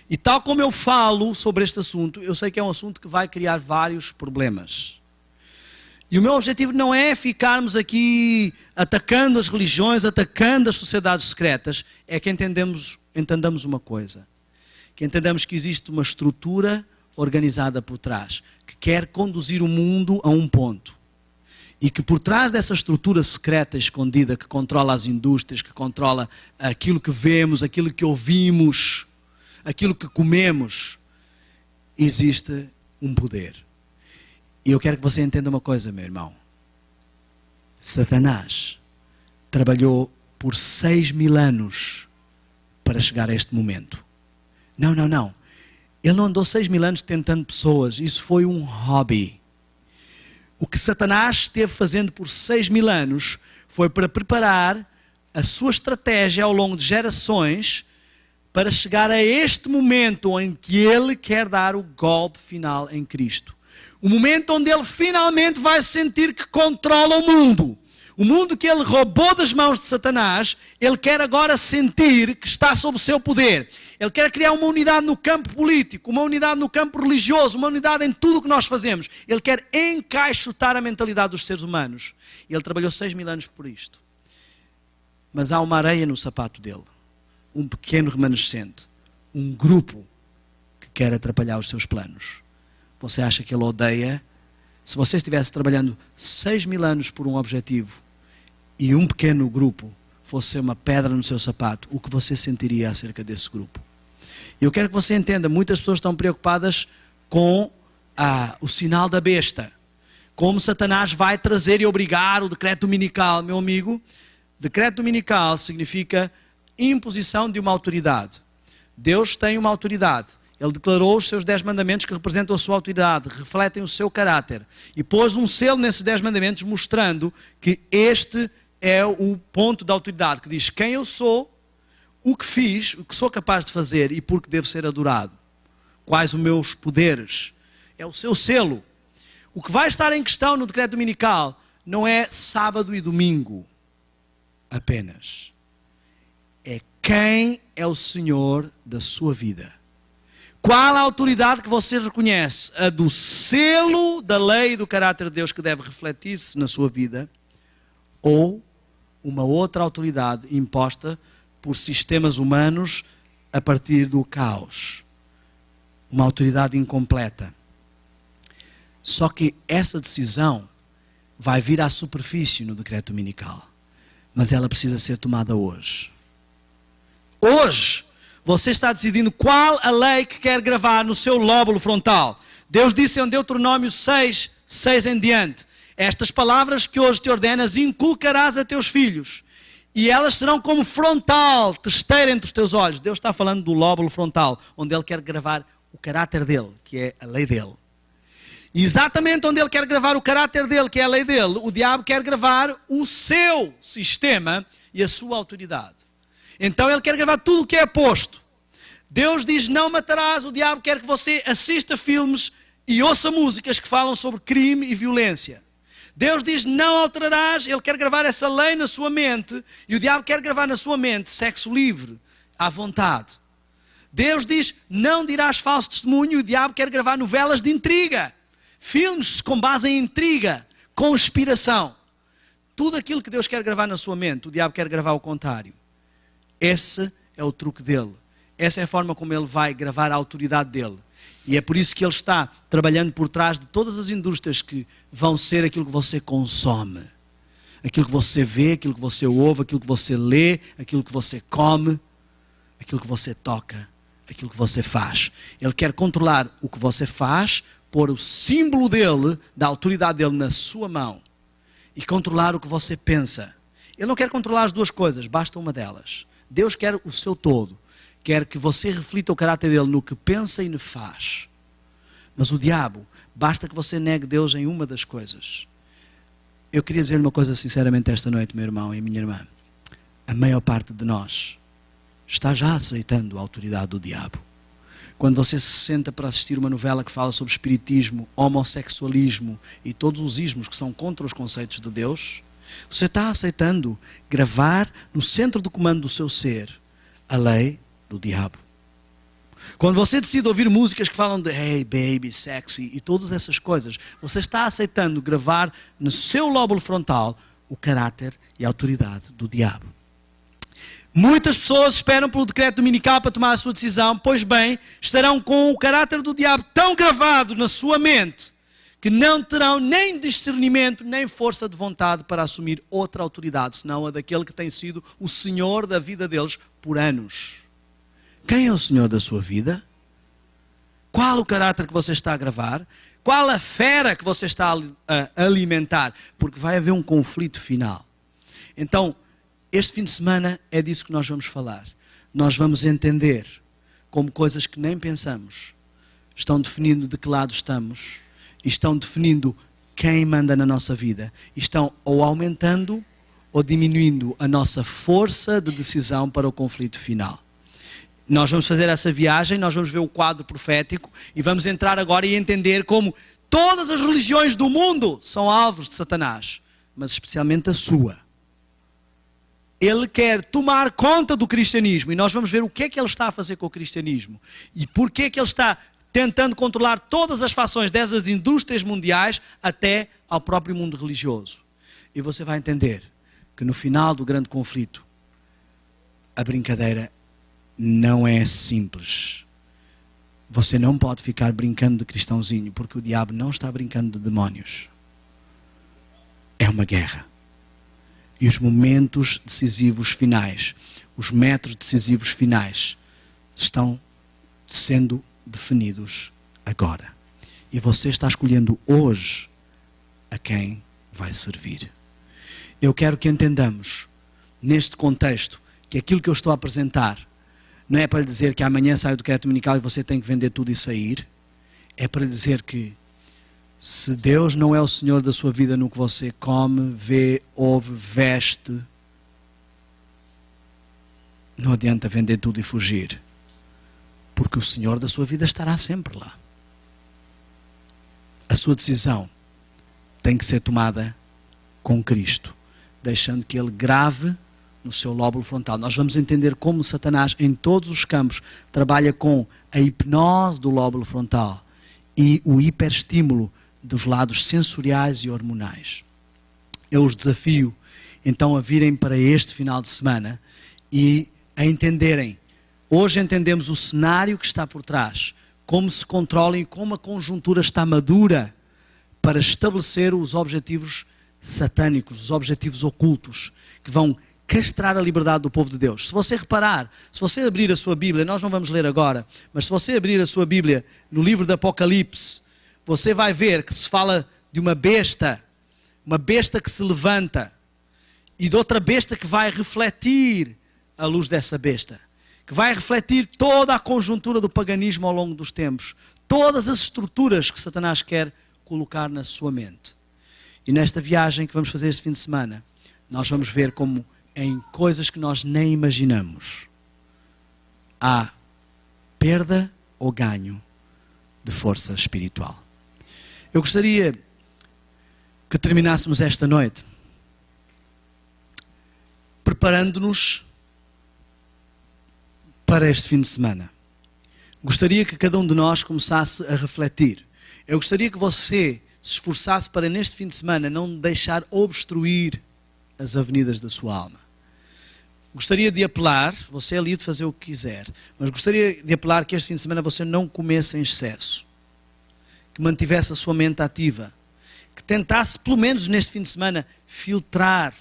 E tal como eu falo sobre este assunto, eu sei que é um assunto que vai criar vários problemas. E o meu objetivo não é ficarmos aqui atacando as religiões, atacando as sociedades secretas, é que entendamos uma coisa. Que entendamos que existe uma estrutura organizada por trás, que quer conduzir o mundo a um ponto. E que por trás dessa estrutura secreta escondida, que controla as indústrias, que controla aquilo que vemos, aquilo que ouvimos, aquilo que comemos, existe um poder. E eu quero que você entenda uma coisa, meu irmão. Satanás trabalhou por 6.000 anos para chegar a este momento. Não. Ele não andou 6.000 anos tentando pessoas. Isso foi um hobby. O que Satanás esteve fazendo por 6.000 anos foi para preparar a sua estratégia ao longo de gerações para chegar a este momento em que ele quer dar o golpe final em Cristo. O momento onde ele finalmente vai sentir que controla o mundo. O mundo que ele roubou das mãos de Satanás, ele quer agora sentir que está sob o seu poder. Ele quer criar uma unidade no campo político, uma unidade no campo religioso, uma unidade em tudo o que nós fazemos. Ele quer encaixotar a mentalidade dos seres humanos. Ele trabalhou 6.000 anos por isto. Mas há uma areia no sapato dele. Um pequeno remanescente. Um grupo que quer atrapalhar os seus planos. Você acha que ele odeia? Se você estivesse trabalhando 6.000 anos por um objetivo e um pequeno grupo fosse uma pedra no seu sapato, o que você sentiria acerca desse grupo? Eu quero que você entenda, muitas pessoas estão preocupadas com o sinal da besta. Como Satanás vai trazer e obrigar o decreto dominical. Meu amigo, decreto dominical significa imposição de uma autoridade. Deus tem uma autoridade. Ele declarou os seus 10 mandamentos que representam a sua autoridade, refletem o seu caráter. E pôs um selo nesses 10 mandamentos mostrando que este é o ponto da autoridade, que diz quem eu sou, o que fiz, o que sou capaz de fazer e por que devo ser adorado. Quais os meus poderes. É o seu selo. O que vai estar em questão no decreto dominical não é sábado e domingo apenas. É quem é o Senhor da sua vida. Qual a autoridade que você reconhece? A do selo da lei e do caráter de Deus que deve refletir-se na sua vida? Ou uma outra autoridade imposta por sistemas humanos a partir do caos? Uma autoridade incompleta. Só que essa decisão vai vir à superfície no decreto dominical. Mas ela precisa ser tomada hoje. Hoje! Você está decidindo qual a lei que quer gravar no seu lóbulo frontal. Deus disse em Deuteronômio 6, 6 em diante. Estas palavras que hoje te ordenas inculcarás a teus filhos. E elas serão como frontal, testeira entre os teus olhos. Deus está falando do lóbulo frontal, onde Ele quer gravar o caráter dele, que é a lei dele. E exatamente onde Ele quer gravar o caráter dele, que é a lei dele, o diabo quer gravar o seu sistema e a sua autoridade. Então ele quer gravar tudo o que é oposto. Deus diz não matarás, o diabo quer que você assista filmes e ouça músicas que falam sobre crime e violência. Deus diz não alterarás, ele quer gravar essa lei na sua mente e o diabo quer gravar na sua mente sexo livre, à vontade. Deus diz não dirás falso testemunho e o diabo quer gravar novelas de intriga, filmes com base em intriga, conspiração. Tudo aquilo que Deus quer gravar na sua mente, o diabo quer gravar o contrário. Esse é o truque dele. Essa é a forma como ele vai gravar a autoridade dele. E é por isso que ele está trabalhando por trás de todas as indústrias que vão ser aquilo que você consome. Aquilo que você vê, aquilo que você ouve, aquilo que você lê, aquilo que você come, aquilo que você toca, aquilo que você faz. Ele quer controlar o que você faz, pôr o símbolo dele, da autoridade dele na sua mão. E controlar o que você pensa. Ele não quer controlar as duas coisas, basta uma delas. Deus quer o seu todo. Quer que você reflita o caráter dele no que pensa e no faz. Mas o diabo, basta que você negue Deus em uma das coisas. Eu queria dizer uma coisa sinceramente esta noite, meu irmão e minha irmã. A maior parte de nós está já aceitando a autoridade do diabo. Quando você se senta para assistir uma novela que fala sobre espiritismo, homossexualismo e todos os ismos que são contra os conceitos de Deus, você está aceitando gravar no centro do comando do seu ser a lei do diabo. Quando você decide ouvir músicas que falam de hey, baby, sexy e todas essas coisas, você está aceitando gravar no seu lóbulo frontal o caráter e a autoridade do diabo. Muitas pessoas esperam pelo decreto dominical para tomar a sua decisão, pois bem, estarão com o caráter do diabo tão gravado na sua mente que não terão nem discernimento, nem força de vontade para assumir outra autoridade, senão a daquele que tem sido o Senhor da vida deles por anos. Quem é o Senhor da sua vida? Qual o caráter que você está a gravar? Qual a fera que você está a alimentar? Porque vai haver um conflito final. Então, este fim de semana é disso que nós vamos falar. Nós vamos entender como coisas que nem pensamos estão definindo de que lado estamos, estão definindo quem manda na nossa vida, estão ou aumentando ou diminuindo a nossa força de decisão para o conflito final. Nós vamos fazer essa viagem, nós vamos ver o quadro profético e vamos entrar agora e entender como todas as religiões do mundo são alvos de Satanás, mas especialmente a sua. Ele quer tomar conta do cristianismo e nós vamos ver o que é que ele está a fazer com o cristianismo e por que é que ele está tentando controlar todas as fações dessas indústrias mundiais até ao próprio mundo religioso. E você vai entender que no final do grande conflito, a brincadeira não é simples. Você não pode ficar brincando de cristãozinho, porque o diabo não está brincando de demónios. É uma guerra. E os momentos decisivos finais, os metros decisivos finais, estão sendo definidos agora. E você está escolhendo hoje a quem vai servir. Eu quero que entendamos, neste contexto, que aquilo que eu estou a apresentar não é para lhe dizer que amanhã sai o decreto dominical e você tem que vender tudo e sair. É para lhe dizer que se Deus não é o Senhor da sua vida no que você come, vê, ouve, veste, não adianta vender tudo e fugir. Porque o Senhor da sua vida estará sempre lá. A sua decisão tem que ser tomada com Cristo, deixando que Ele grave no seu lóbulo frontal. Nós vamos entender como Satanás, em todos os campos, trabalha com a hipnose do lóbulo frontal e o hiperestímulo dos lados sensoriais e hormonais. Eu os desafio, então, a virem para este final de semana e a entenderem. Hoje entendemos o cenário que está por trás, como se controlam e como a conjuntura está madura para estabelecer os objetivos satânicos, os objetivos ocultos, que vão castrar a liberdade do povo de Deus. Se você reparar, se você abrir a sua Bíblia, nós não vamos ler agora, mas se você abrir a sua Bíblia no livro do Apocalipse, você vai ver que se fala de uma besta que se levanta, e de outra besta que vai refletir a luz dessa besta, que vai refletir toda a conjuntura do paganismo ao longo dos tempos, todas as estruturas que Satanás quer colocar na sua mente. E nesta viagem que vamos fazer este fim de semana, nós vamos ver como em coisas que nós nem imaginamos há perda ou ganho de força espiritual. Eu gostaria que terminássemos esta noite preparando-nos para este fim de semana. Gostaria que cada um de nós começasse a refletir. Eu gostaria que você se esforçasse para neste fim de semana não deixar obstruir as avenidas da sua alma. Gostaria de apelar, você é livre de fazer o que quiser, mas gostaria de apelar que este fim de semana você não comesse em excesso, que mantivesse a sua mente ativa, que tentasse, pelo menos neste fim de semana, filtrar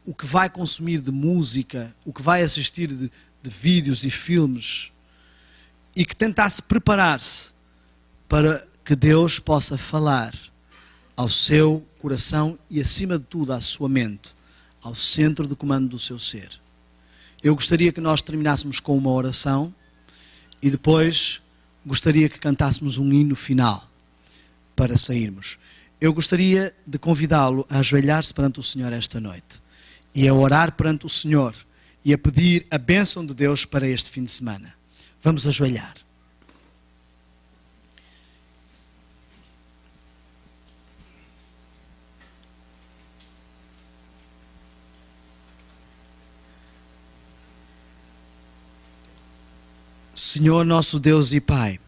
o que vai consumir de música, o que vai assistir de vídeos e filmes, e que tentasse preparar-se para que Deus possa falar ao seu coração e, acima de tudo, à sua mente, ao centro de comando do seu ser. Eu gostaria que nós terminássemos com uma oração e depois gostaria que cantássemos um hino final para sairmos. Eu gostaria de convidá-lo a ajoelhar-se perante o Senhor esta noite e a orar perante o Senhor e a pedir a bênção de Deus para este fim de semana. Vamos ajoelhar. Senhor nosso Deus e Pai,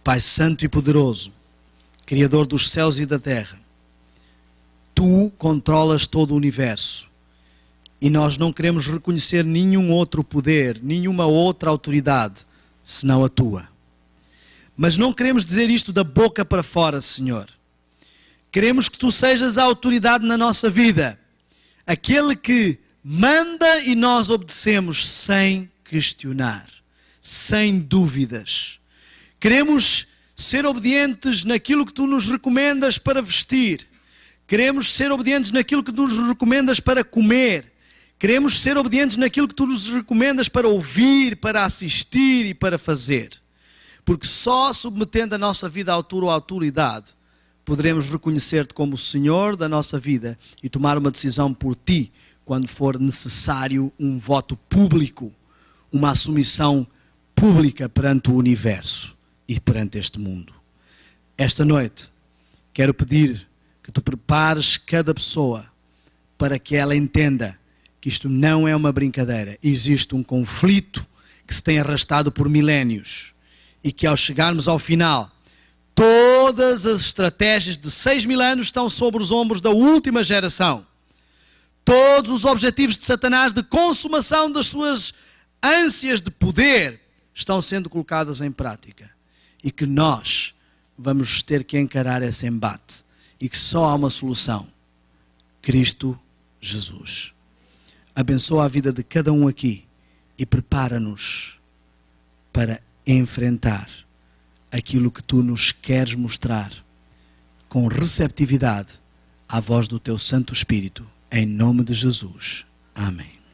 Pai Santo e Poderoso, Criador dos céus e da terra, Tu controlas todo o universo e nós não queremos reconhecer nenhum outro poder, nenhuma outra autoridade, senão a Tua. Mas não queremos dizer isto da boca para fora, Senhor. Queremos que Tu sejas a autoridade na nossa vida, aquele que manda e nós obedecemos sem questionar, sem dúvidas. Queremos ser obedientes naquilo que Tu nos recomendas para vestir. Queremos ser obedientes naquilo que Tu nos recomendas para comer. Queremos ser obedientes naquilo que Tu nos recomendas para ouvir, para assistir e para fazer. Porque só submetendo a nossa vida à tua autoridade, poderemos reconhecer-Te como o Senhor da nossa vida e tomar uma decisão por Ti, quando for necessário um voto público, uma assumição pública perante o universo e perante este mundo. Esta noite, quero pedir que tu prepares cada pessoa para que ela entenda que isto não é uma brincadeira. Existe um conflito que se tem arrastado por milénios e que ao chegarmos ao final, todas as estratégias de 6.000 anos estão sobre os ombros da última geração. Todos os objetivos de Satanás de consumação das suas ânsias de poder estão sendo colocadas em prática. E que nós vamos ter que encarar esse embate. E que só há uma solução. Cristo Jesus. Abençoa a vida de cada um aqui e prepara-nos para enfrentar aquilo que tu nos queres mostrar com receptividade à voz do teu Santo Espírito. Em nome de Jesus. Amém.